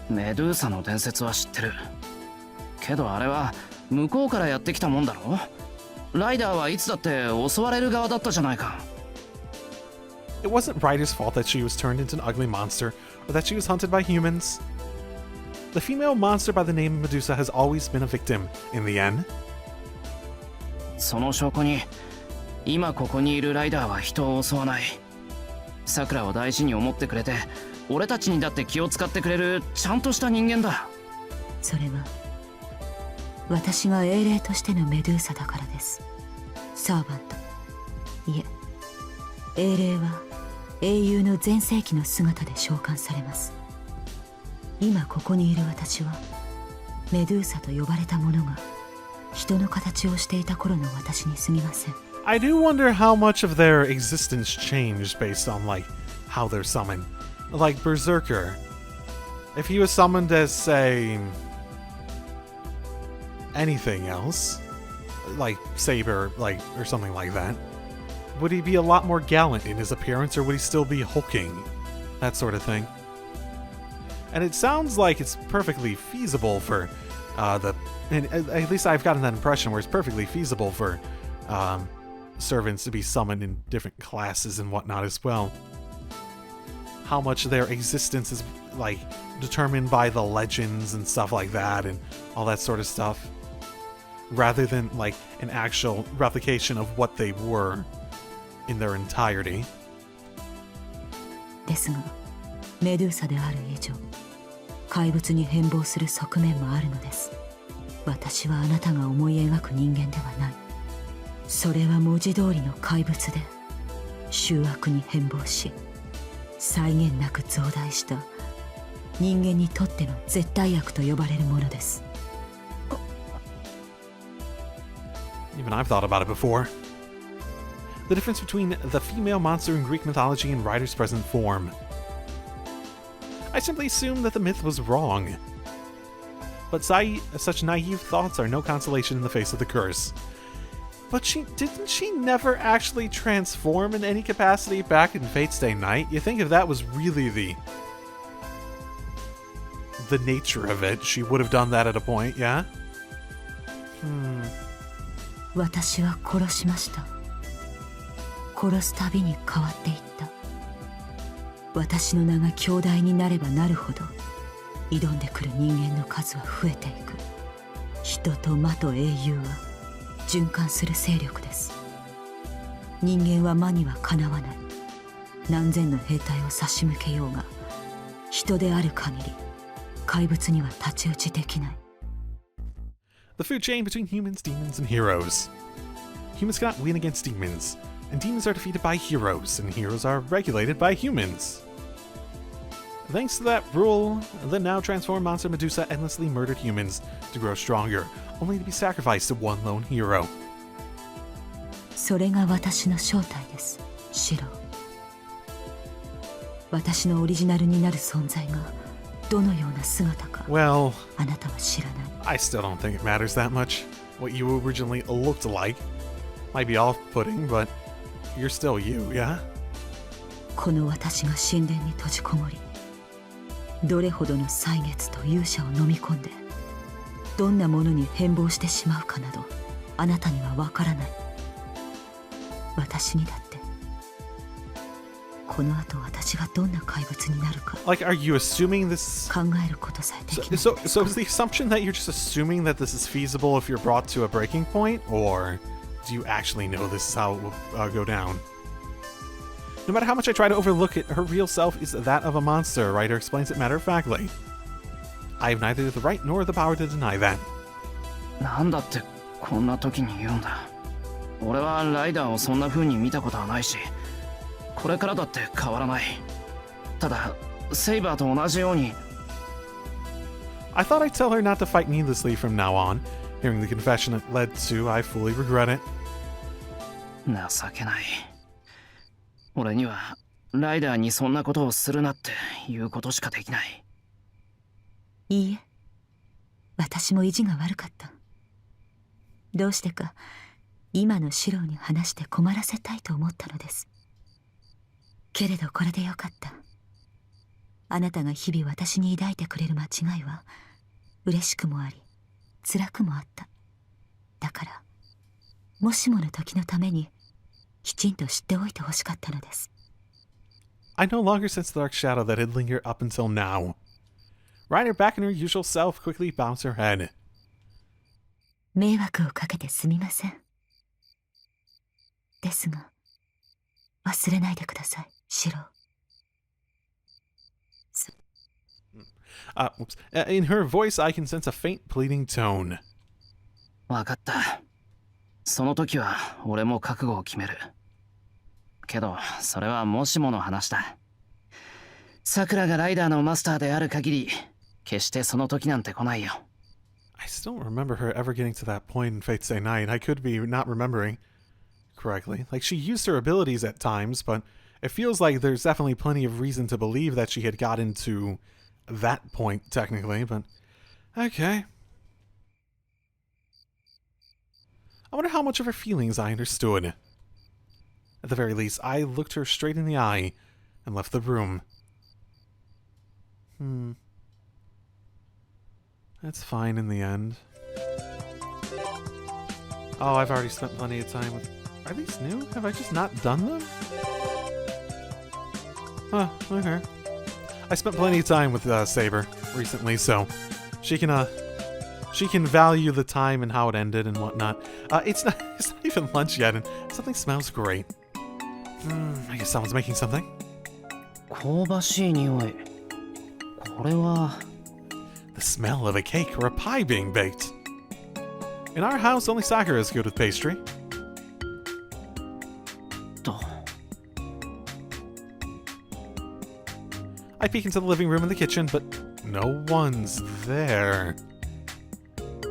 メドゥーサの伝説は知ってる。けどあれは向こうからやってきたもんだろ。ライダーはいつだって襲われる側だったじゃないか。It wasn't Ryder's fault that she was turned into an ugly monster, or that she was hunted by humans. The female monster by the name of Medusa has always been a victim, in the end. その証拠に今ここにいるライダーは人を襲わない。さくらを大事に思ってくれて、俺たちにだって気を使ってくれるちゃんとした人間だ。それは私が英霊としてのメドゥーサだからです。サーバント、いえ、英霊は英雄の全盛期の姿で召喚されます。今ここにいる私はメドゥーサと呼ばれたものが人の形をしていた頃の私に過ぎません。I do wonder how much of their existence changed based on, like, how they're summoned. Like Berserker. If he was summoned as, say, anything else, like Saber, like, or something like that, would he be a lot more gallant in his appearance, or would he still be hulking? That sort of thing. And it sounds like it's perfectly feasible for and at least I've gotten that impression where it's perfectly feasible for servants to be summoned in different classes and whatnot as well. how much their existence is, like, determined by the legends and stuff like that and all that sort of stuff, rather than, like, an actual replication of what they were in their entirety. ですが、メドゥーサである以上、怪物に変貌する側面もあるのです。私はあなたが思い描く人間ではない。それは文字通りの怪物で、醜悪に変貌し、際限なく増大した人間にとっての絶対悪と呼ばれるものです。Even I've thought about it before. The difference between the female monster in Greek mythology and Ryder's present form. I simply assumed that the myth was wrong. But such naive thoughts are no consolation in the face of the curse. But didn't she never actually transform in any capacity back in Fate's Day Night? You think if that was really the nature of it, she would have done that at a point, yeah? 私は殺しました。殺すたびに変わっていった。私の名が強大になればなるほど、挑んでくる人間の数は増えていく。人と魔と英雄は循環する勢力です。人間は魔にはかなわない。何千の兵隊を差し向けようが、人である限り怪物には太刀打ちできない。The food chain between humans, demons, and heroes. Humans cannot win against demons, and demons are defeated by heroes, and heroes are regulated by humans. Thanks to that rule, the now transformed monster Medusa endlessly murdered humans to grow stronger, only to be sacrificed to one lone hero. それが私の正体です、シロ。私のオリジナルになる存在がどのような姿か、Well, あなたは知らない。I still don't think it matters that much. What you originally looked like might be off-putting, but you're still you, yeah? この私が神殿に閉じこもり、どれほどの歳月と勇者を飲み込んで、どんなものに変貌してしまうかなど、あなたにはわからない。私にだって、この後私がどんな怪物になるか、 Like, are you assuming this... 考えることさえできない。So is the assumption that you're just assuming that this is feasible if you're brought to a breaking point, or do you actually know this is how it will go down? No matter how much I try to overlook it, her real self is that of a monster, Ryder explains it matter-of-factly. I have neither the right nor the power to deny that. なんだってこんな時に言うんだ。俺はライダーをそんな風に見たことはないし、これからだって変わらない。ただ、セイバーと同じように。I thought I'd tell her not to fight needlessly from now on. Hearing the confession it led to, I fully regret it. 情けない。俺にはライダーにそんなことをするなって言うことしかできない。いいえ、私も意地が悪かった。どうしてか今のシローに話して困らせたいと思ったのです。けれどこれでよかった。あなたが日々私に抱いてくれる間違いは嬉しくもあり辛くもあった。だからもしもの時のためにきちんと知っておいてほしかったのです。 I no longer sense the dark shadow that had lingered up until now. Ryder, back in her usual self, quickly bowed her head. 迷惑をかけてすみません。ですが忘れないでください、シロー。Whoops. In her voice, I can sense a faint, pleading tone. わかった。その時は俺も覚悟を決める。けど、それはもしもの話だ。さくらがライダーのマスターである限り、決してその時なんて来ないよ。I still don't remember her ever getting to that point in Fate's Day Night. I could be not remembering correctly. Like, she used her abilities at times, but it feels like there's definitely plenty of reason to believe that she had gotten to that point, technically, but okay. I wonder how much of her feelings I understood. At the very least, I looked her straight in the eye and left the room. That's fine in the end. Oh, I've already spent plenty of time with... Are these new? Have I just not done them? Oh, okay. I spent plenty of time with Saber recently, so she can value the time and how it ended and whatnot. It's not even lunch yet, and something smells great. I guess someone's making something. 香ばしい匂い。これは The smell of a cake or a pie being baked. In our house, only Sakura is good with pastry. と。 I peek into the living room and the kitchen, but no one's there.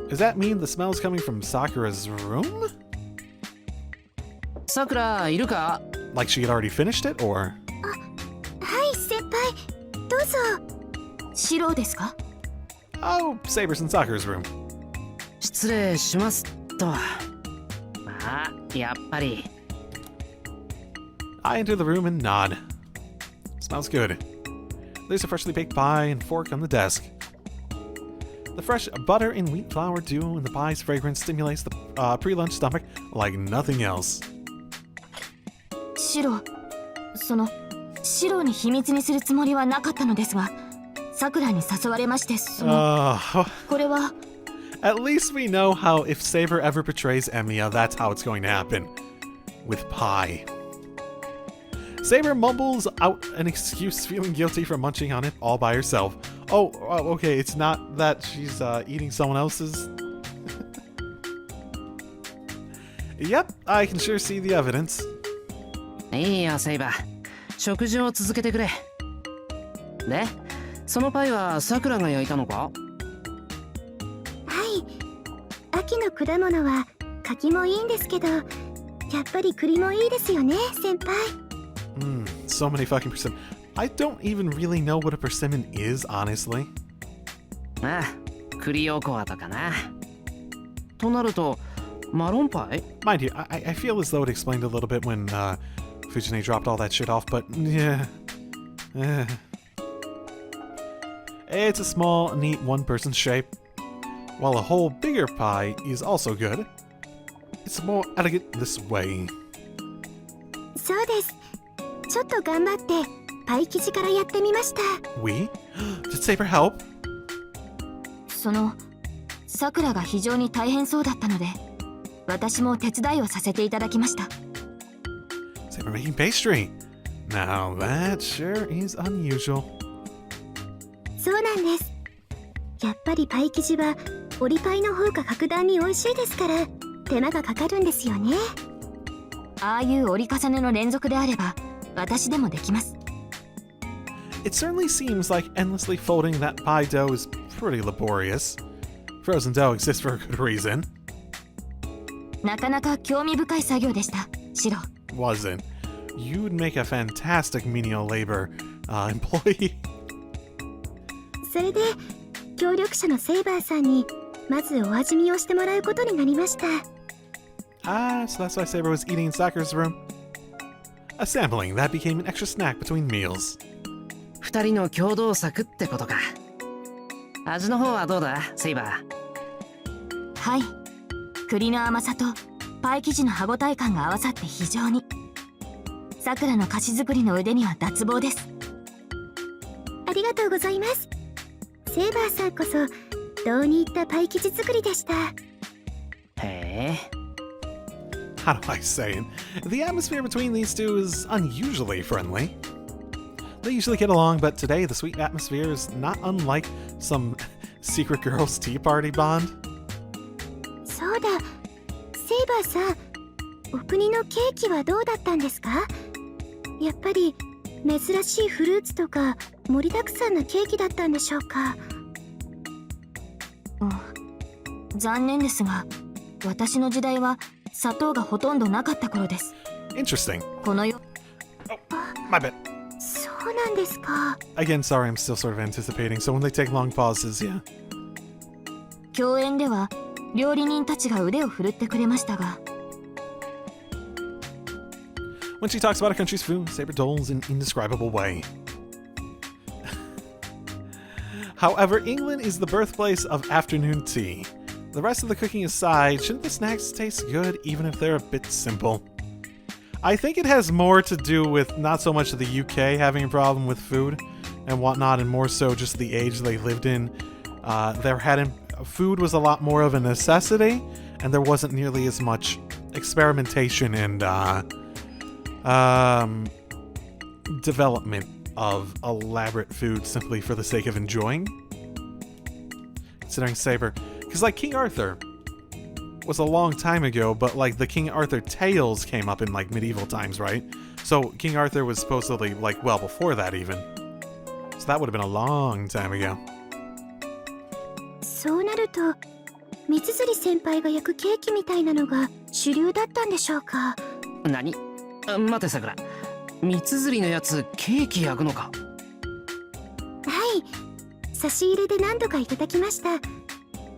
Does that mean the smell's coming from Sakura's room? さくらいるか？ Like she had already finished it, or? はい先輩どうぞ。シロですか？ Oh, Saber's in Sakura's room. 失礼しますと。あ、やっぱり。 I enter the room and nod. Smells good. There's a freshly baked pie and fork on the desk. The fresh butter and wheat flour duo in the pie's fragrance stimulates the pre-lunch stomach like nothing else. シロに秘密にするつもりはなかったのですが、さくらに誘われまして、これは。 At least we know how if Saber ever betrays Emiya, that's how it's going to happen. With pie. Saber mumbles out an excuse, feeling guilty for munching on it all by herself. Oh, okay, it's not that she's eating someone else's. Yep, I can sure see the evidence. いいよセイバー、食事を続けてくれ。で、そのパイはさくらが焼いたのか？はい、秋の果物は柿もいいんですけど、やっぱり栗もいいですよね先輩。So many fucking persimmon. I don't even really know what a persimmon is, honestly. ああ、栗おこわとかな。となると、マロンパイ？ Mind you, I feel as though it explained a little bit when Fujine dropped all that shit off, but yeah. It's a small, neat one-person shape. While a whole bigger pie is also good, it's more elegant this way. そうです。ちょっと頑張ってパイ生地からやってみました。We? Did Saber help? さくらが非常に大変そうだったので、私も手伝いをさせていただきました。Saber making pastry. Now that sure is unusual. そうなんです。やっぱりパイ生地は折りパイの方が格段に美味しいですから手間がかかるんですよね。ああいう折り重ねの連続であれば私でもできます。It certainly seems like endlessly folding that pie dough is pretty laborious. Frozen dough exists for a good reason. なかなか興味深い作業でした、シロ。Wasn't. You'd make a fantastic menial labor employee. それで協力者のセイバーさんにまずお味見をしてもらうことになりました。Ah, so that's why Saber was eating in Sakura's room. A sampling that became an extra snack between meals. 二人の共同作ってことか。味の方はどうだ、セイバー？はい。栗の甘さとパイ生地の歯ごたえ感が合わさって非常に。さくらの菓子作りの腕には脱帽です。ありがとうございます。セイバーさんこそどうにいったパイ生地作りでした。へえ。How do I say it? The atmosphere between these two is unusually friendly. They usually get along, but today the sweet atmosphere is not unlike some secret girls' tea party bond. そうだ、セイバーさん、お国のケーキはどうだったんですか？やっぱり珍しいフルーツとか盛りだくさんなケーキだったんでしょうか？残念ですが、私の時代は砂糖がほとんどなかった頃です。Interesting. このよ。My bad. そうなんですか。Again, sorry, I'm still sort of anticipating, so when they take long pauses, yeah. 共演では料理人たちが腕を振るってくれましたが。When she talks about a country's food, Saber doles in an indescribable way. However, England is the birthplace of afternoon tea. The rest of the cooking aside, shouldn't the snacks taste good even if they're a bit simple? I think it has more to do with not so much the UK having a problem with food, and whatnot, and more so just the age they lived in. Food was a lot more of a necessity, and there wasn't nearly as much experimentation and development of elaborate food simply for the sake of enjoying. Considering Saber, because like King Arthur was a long time ago, but like the King Arthur tales came up in like medieval times, right? So King Arthur was supposedly like well before that even. So that would have been a long time ago. そうなると、三辻先輩が焼くケーキみたいなのが主流だったんでしょうか。何？待てさくら。三つ釣りのやつケーキ焼くのか？はい、差し入れで何度かいただきました。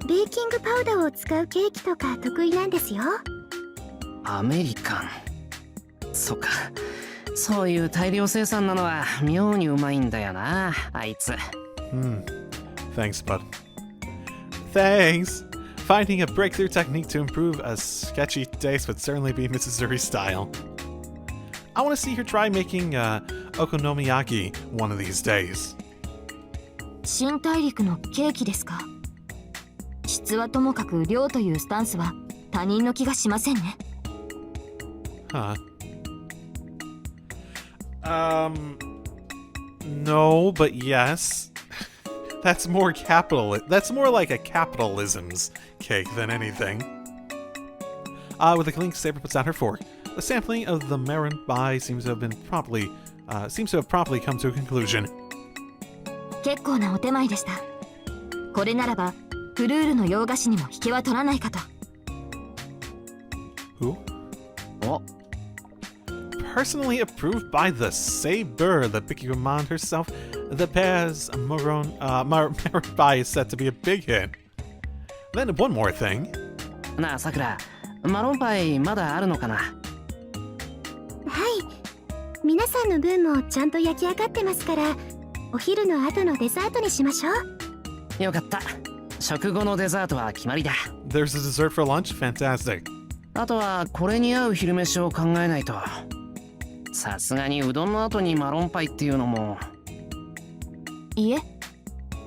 ベーキングパウダーを使うケーキとか得意なんですよ。アメリカン。そっか。そういう大量生産なのは妙にうまいんだよな、あいつ。Thanks, bud. Thanks! Finding a breakthrough technique to improve a sketchy taste would certainly be Mrs. Zuri's style. I want to see her try making okonomiyaki one of these days. 新大陸のケーキですか。質はともかく量というスタンスは他人の気がしませんね。Huh. No, but yes. That's more that's more like a capitalism's cake than anything. With a clink, Saber puts down her fork. The sampling of the Marin pie seems to have promptly come to a conclusion. 結構なお手前でした。これならばフルールの洋菓子にも引けは取らないかと。Who? お。Personally approved by the Saber, the Bikikuman herself, the pair's Marin pie is set to be a big hit. Then one more thing. なあさくら、マロンパイまだあるのかな？はい、皆さんの分もちゃんと焼き上がってますから、お昼の後のデザートにしましょう。よかった。食後のデザートは決まりだ。There's a dessert for lunch? Fantastic. あとはこれに合う昼飯を考えないと。さすがにうどんの後にマロンパイっていうのも。いえ、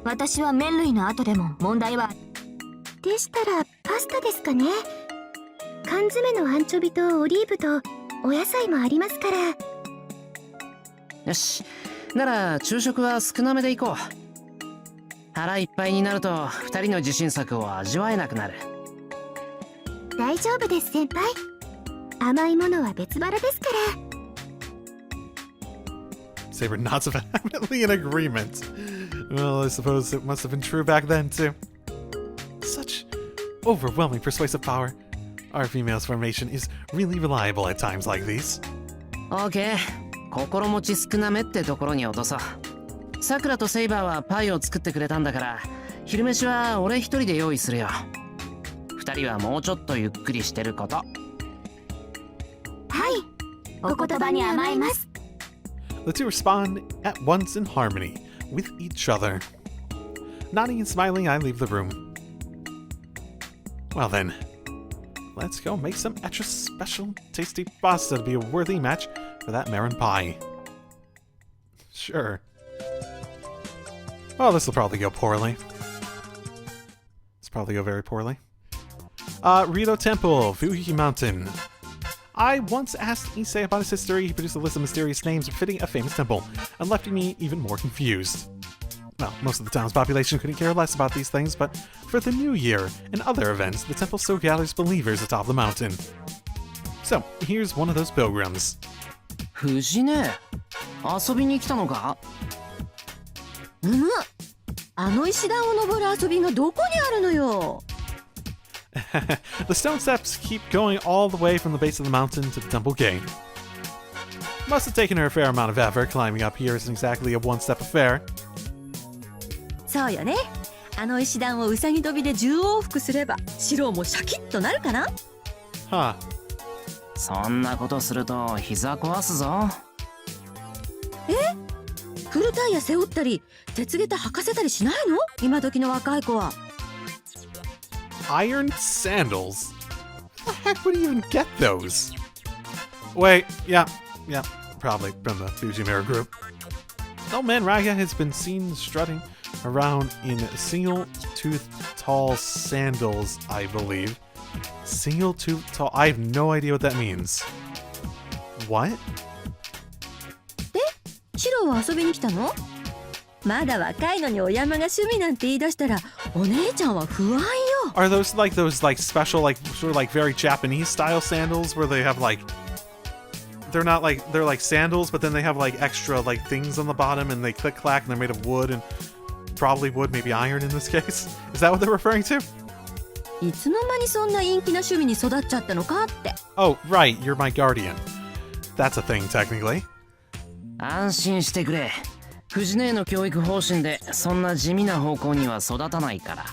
私は麺類の後でも問題は。でしたらパスタですかね。缶詰のアンチョビとオリーブとお野菜もありますから。よし、なら昼食は少なめでいこう。腹いっぱいになると2人の自信作を味わえなくなる。大丈夫です先輩。甘いものは別腹ですから。Saber nods vehemently in agreement. Well, I suppose it must have been true back then, too. Such overwhelming persuasive power. Our female's formation is really reliable at times like these. OK。心持ち少なめってところに落とそう。さくらとセイバーはパイを作ってくれたんだから、昼飯は俺一人で用意するよ。二人はもうちょっとゆっくりしてること。はい、お言葉に甘えます。The two respond at once in harmony with each other. Nodding and smiling, I leave the room. Well then, let's go make some extra special tasty pasta to be a worthy match for that Marin pie. Sure. Well, this will probably go poorly. This will probably go very poorly. Rito Temple, Fuji Mountain. I once asked Issei about his history. He produced a list of mysterious names befitting a famous temple, and left me even more confused. Well, most of the town's population couldn't care less about these things, but for the new year and other events, the temple still gathers believers atop the mountain. So, here's one of those pilgrims. 藤ね、遊びに来たのか？あの石段を登る遊びがどこにあるのよ。The stone steps keep going all the way from the base of the mountain to the temple gate. Must have taken her a fair amount of effort. Climbing up here isn't exactly a one-step affair. そうよね。あの石段をうさぎ跳びで10往復すれば白もシャキッとなるかな。Huh. そんなことすると膝壊すぞ。フルタイヤ背負ったり鉄下駄履かせたりしないの？今時の若い子は。Iron sandals? How the heck would you even get those? Wait, yeah, probably from the Fuji Mirror group. Oh man, Raga has been seen strutting around in single-tooth tall sandals, I believe. Single-tooth tall... I have no idea what that means. What? シロは遊びに来たの？まだ若いのにお山が趣味なんて言い出したらお姉ちゃんは不安よ。 Are those special, like, sort of like very Japanese style sandals where they have like... They're like sandals, but then they have like extra like things on the bottom and they click clack and they're made of wood and probably wood, maybe iron in this case. Is that what they're referring to? いつの間にそんな陰気な趣味に育っちゃったのかって。 Oh, right, you're my guardian. That's a thing, technically. 安心してくれ。藤姉の教育方針でそんな地味な方向には育たないから。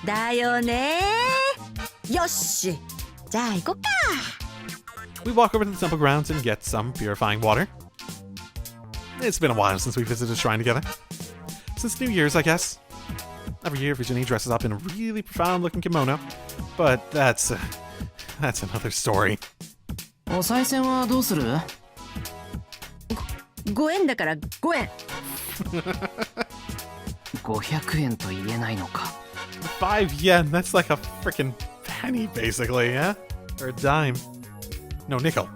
だよね。よし。じゃあ行こっか。 We walk over to the temple grounds and get some purifying water. It's been a while since we visited a shrine together. Since New Year's, I guess. Every year, Virginie dresses up in a really profound-looking kimono, but that's another story. お賽銭はどうする5円だから5円。500円と言えないのか。5 yen, that's like a freaking penny, basically, yeah? Or a dime. No, nickel.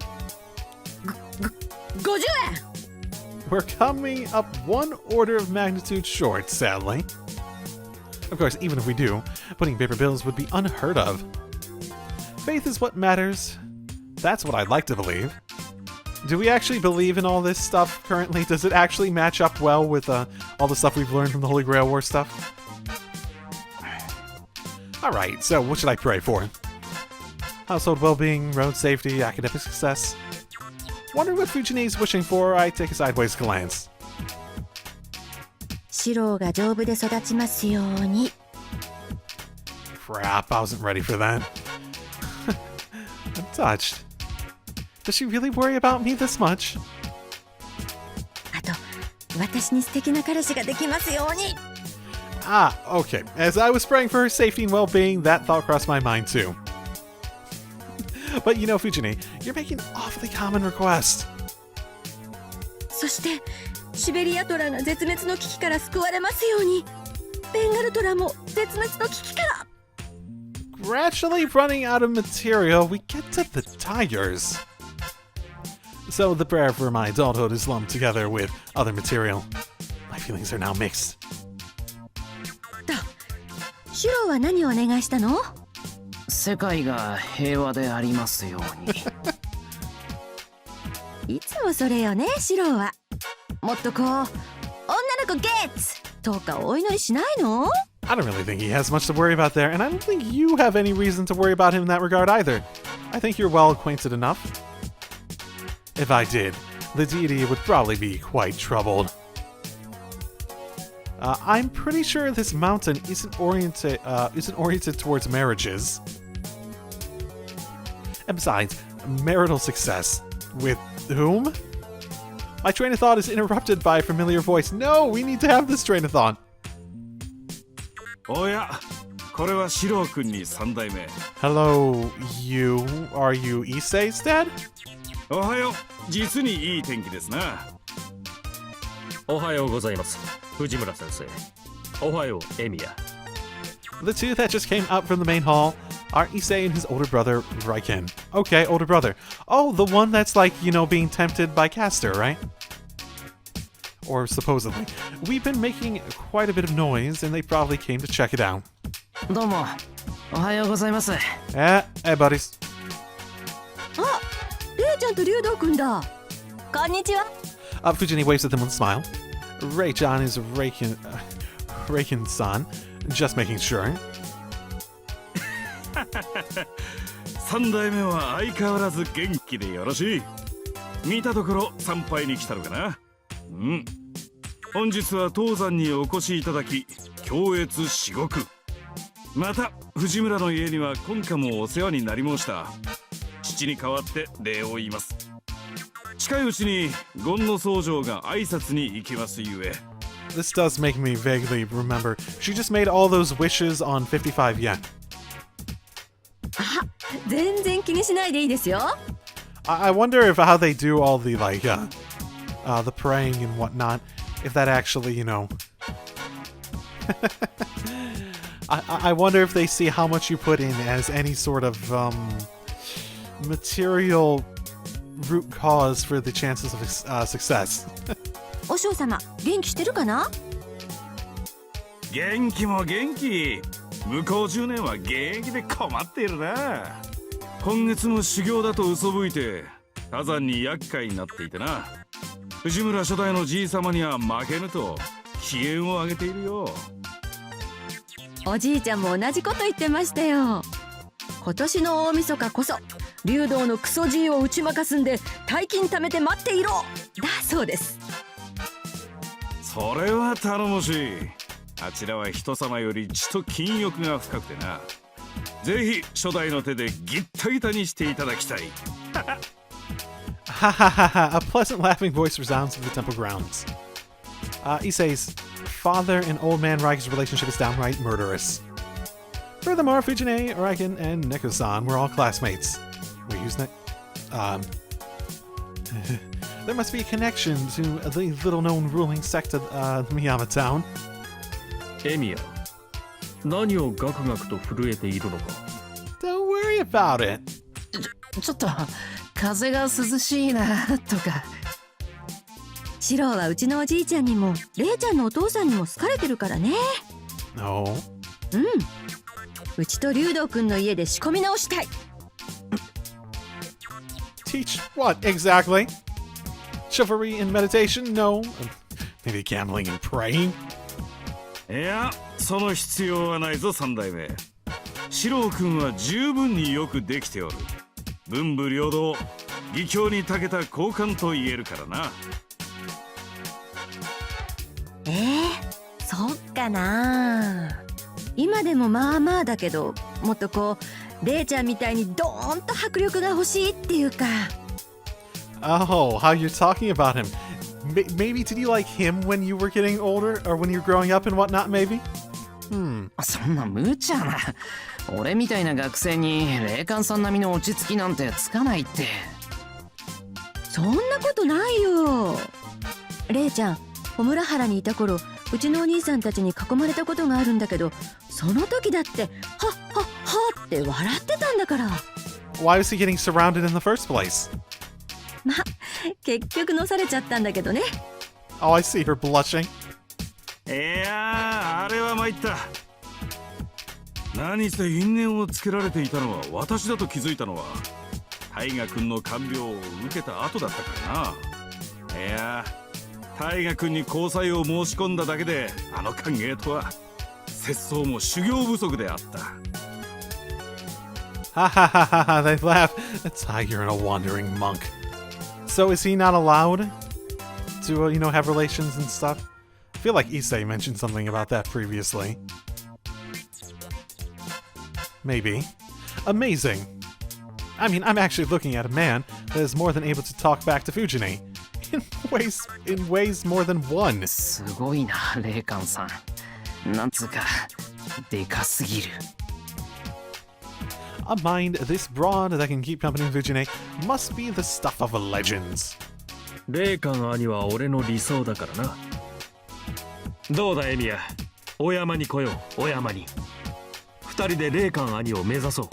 50円。 We're coming up one order of magnitude short, sadly. Of course, even if we do, putting paper bills would be unheard of. Faith is what matters. That's what I'd like to believe. Do we actually believe in all this stuff currently? Does it actually match up well with all the stuff we've learned from the Holy Grail War stuff? Alright, so what should I pray for? Household well-being, road safety, academic success. Wonder what Fujine's wishing for. I take a sideways glance. シロが丈夫で育ちますように。 Crap, I wasn't ready for that. I'm touched. Does she really worry about me this much? あと、私に素敵な彼氏ができますように。 Ah, okay. As I was praying for her safety and well-being, that thought crossed my mind too. But you know, Fujine, you're making an awfully common request. そして、シベリアトラが絶滅の危機から救われますように。ベンガルトラも絶滅の危機から。 Gradually running out of material, we get to the tigers. So the prayer for my adulthood is lumped together with other material. My feelings are now mixed. シロは何をお願いしたの？世界が平和でありますように。いつもそれよね、シロは。もっとこう、女の子ゲッツとかお祈りしないの？ I don't really think he has much to worry about there, and I don't think you have any reason to worry about him in that regard either. I think you're well acquainted enough. If I did, the deity would probably be quite troubled. I'm pretty sure this mountain isn't oriented towards marriages. And besides, marital success. With whom? My train of thought is interrupted by a familiar voice. No, we need to have this train of thought. おや、これはシロー君に3代目。Hello, you. Are you Issei's dad? おはよう、実にいい天気ですな。おはようございます。藤村先生。おはよう、エミヤ。The two that just came out from the main hall are Issei and his older brother, Raiken. Okay, older brother. Oh, the one that's like, you know, being tempted by Castor, right? Or supposedly. We've been making quite a bit of noise, and they probably came to check it out. どうも、おはようございます。Hey, buddies. あ、レイちゃんと竜道くんだ。こんにちは。Fujine waves at them with a smile. Rei-chan is Raiken-san. Just making sure. 3代目は相変わらず元気でよろしい。見たところ参拝に来たのかな。うん。本日は当山にお越しいただき、恐悦至極。また藤村の家には今夏もお世話になり申した。父に代わって礼を言います。近いうちに権の僧正が挨拶に行きますゆえ。This does make me vaguely remember. She just made all those wishes on 55 yen. あ、全然気にしないでいいですよ。I wonder if how they do all the like the praying and whatnot, if that actually, you know... I wonder if they see how much you put in as any sort of material root cause for the chances of success. 和尚様、元気してるかな？元気も元気。向こう10年は現役で困っているな。今月も修行だと嘘吹いて火山に厄介になっていてな。藤村初代のじい様には負けぬと機嫌を上げているよ。おじいちゃんも同じこと言ってましたよ。今年の大晦日こそ竜道のクソじいを打ち負かすんで大金貯めて待っていろだそうです。それは頼もしい。あちらは人様より血と筋欲が深くてな。ぜひ初代の手でギッタギタにしていただきたい。Ha ha ha ha! A pleasant laughing voice resounds through the temple grounds. Issei's father and old man Raiki's relationship is downright murderous. Furthermore, Fujine, Raikin, and Neko-san were all classmates. Wait, who's next? There must be a connection to the little-known ruling sect of Miyama Town. エミヤ、何をガクガクと震えているのか。 Don't worry about it. ちょっと風が涼しいなとか。シロはうちのおじいちゃんにもレイちゃんのお父さんにも好かれてるからね。No. うん。うちと竜道くんの家で仕込み直したい。Teach what exactly? Chivalry and meditation? No. Maybe gambling and praying? いや、その必要はないぞ三代目。四郎君は十分によくできておる。文武両道、義教に長けた高官と言えるからな。そっかな。今でもまあまあだけど、もっとこうレイちゃんみたいにドーンと迫力が欲しいっていうか。Oh, how you're talking about him. Maybe did you like him when you were getting older or when you were growing up and whatnot, maybe? そんな無茶な。俺みたいな学生に霊感さん並みの落ち着きなんてつかないって。そんなことないよ。レイちゃん、小村原にいた頃、うちのお兄さんたちに囲まれたことがあるんだけど、その時だってはっはっはって笑ってたんだから。 Why was he getting surrounded in the first place? ま、結局のされちゃったんだけどね。 Oh, I see her blushing. いやー、あれは参った。何せ因縁をつけられていたのは私だと気づいたのは大河君の看病を受けた後だったからな。いやー、大河君に交際を申し込んだだけであの歓迎とは節操も修行不足であった。 Ha ha ha ha ha, they laugh. That's how you're in a wandering monk. So is he not allowed to, you know, have relations and stuff? I feel like Issei mentioned something about that previously. Maybe. Amazing. I mean, I'm actually looking at a man that is more than able to talk back to Fujine. In ways more than one. すごいな、霊感さん。なんつうか、でかすぎる。A mind this broad that can keep company with Fujine must be the stuff of legends. 霊感兄は俺の理想だからな。どうだエミヤ、お山に来よう、お山に。二人で霊感兄を目指そう。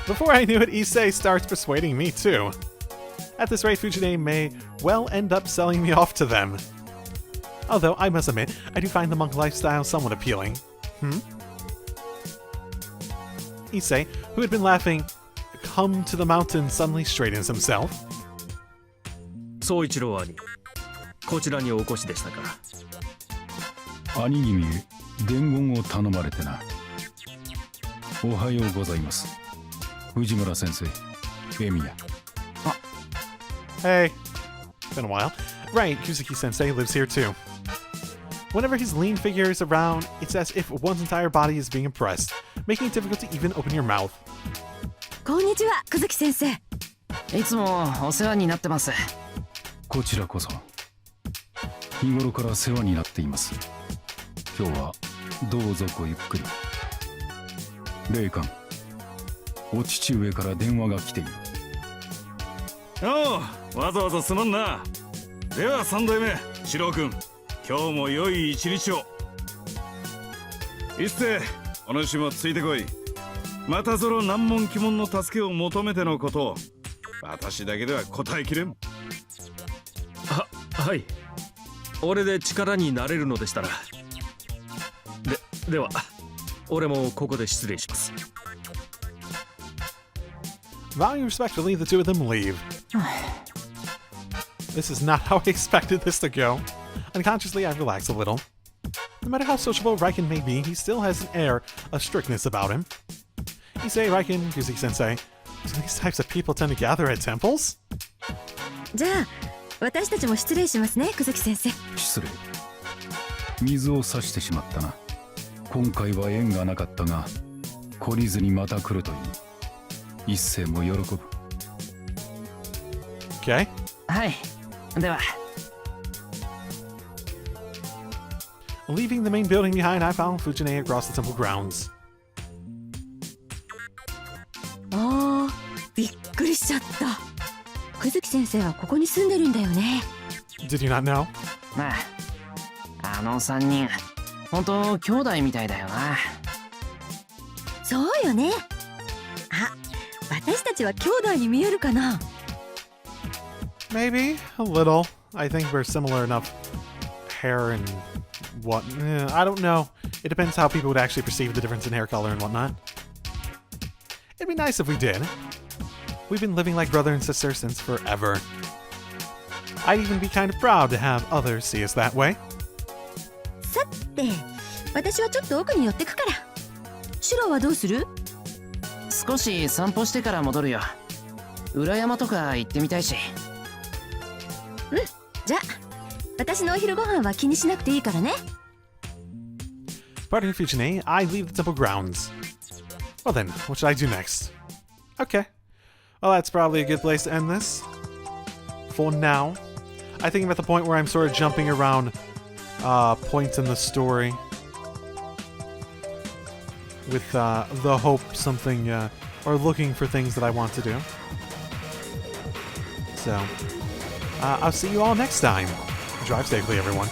Before I knew it, Issei starts persuading me too. At this rate, Fujine may well end up selling me off to them. Although, I must admit, I do find the monk lifestyle somewhat appealing. Issei, who had been laughing, come to the mountain, suddenly straightens himself. 宗一郎兄、こちらにお越しでしたか。兄君へ伝言を頼まれてな。おはようございます。藤村先生、エミヤ。Hey. Been a while. Right, Kuzuki-sensei lives here too. Whenever his lean figure is around, it's as if one's entire body is being impressed, making it difficult to even open your mouth. こんにちは、くずき先生。いつもお世話になってます。こちらこそ。日頃から世話になっています。今日はどうぞごゆっくり。霊感、お父上から電話が来ている。おう、わざわざすまんな。では3代目四郎君、今日も良い一日を。一星、お主もついてこい。またぞろ難問奇問の助けを求めてのことを私だけでは答えきれん。はい。俺で力になれるのでしたら。では俺もここで失礼します。Bowing respectfully, the two of them leave. This is not how I expected this to go. Unconsciously, I relax a little. No matter how sociable Raiken may be, he still has an air of strictness about him. Issei, Raiken, Yuzuki-sensei, do these types of people tend to gather at temples? じゃあ私たちも失礼しますね、久月先生。失礼。水を差してしまったな。今回は縁がなかったが、懲りずにまた来るといい。一星も喜ぶ。Okay. はい。では。Leaving the main building behind, I found Fujine across the temple grounds. ああ、びっくりしちゃった。久月先生はここに住んでるんだよね。Did you not know? まあ、あの3人、本当兄弟みたいだよな。そうよね。あ、私たちは兄弟に見えるかな。Maybe a little. I think we're similar enough hair and what. I don't know. It depends how people would actually perceive the difference in hair color and whatnot. It'd be nice if we did. We've been living like brother and sister since forever. I'd even be kind of proud to have others see us that way. さて、私はちょっと奥に寄ってくから。シロはどうする？少し散歩してから戻るよ。裏山とか行ってみたいし。うん、じゃあ私のお昼ご飯は気にしなくていいからね。Parting with Fujine, I leave the temple grounds. Well then, what should I do next? Okay. Well, that's probably a good place to end this. For now. I think I'm at the point where I'm sort of jumping around points in the story. With the hope something, or looking for things that I want to do. So, I'll see you all next time. Drive safely, everyone.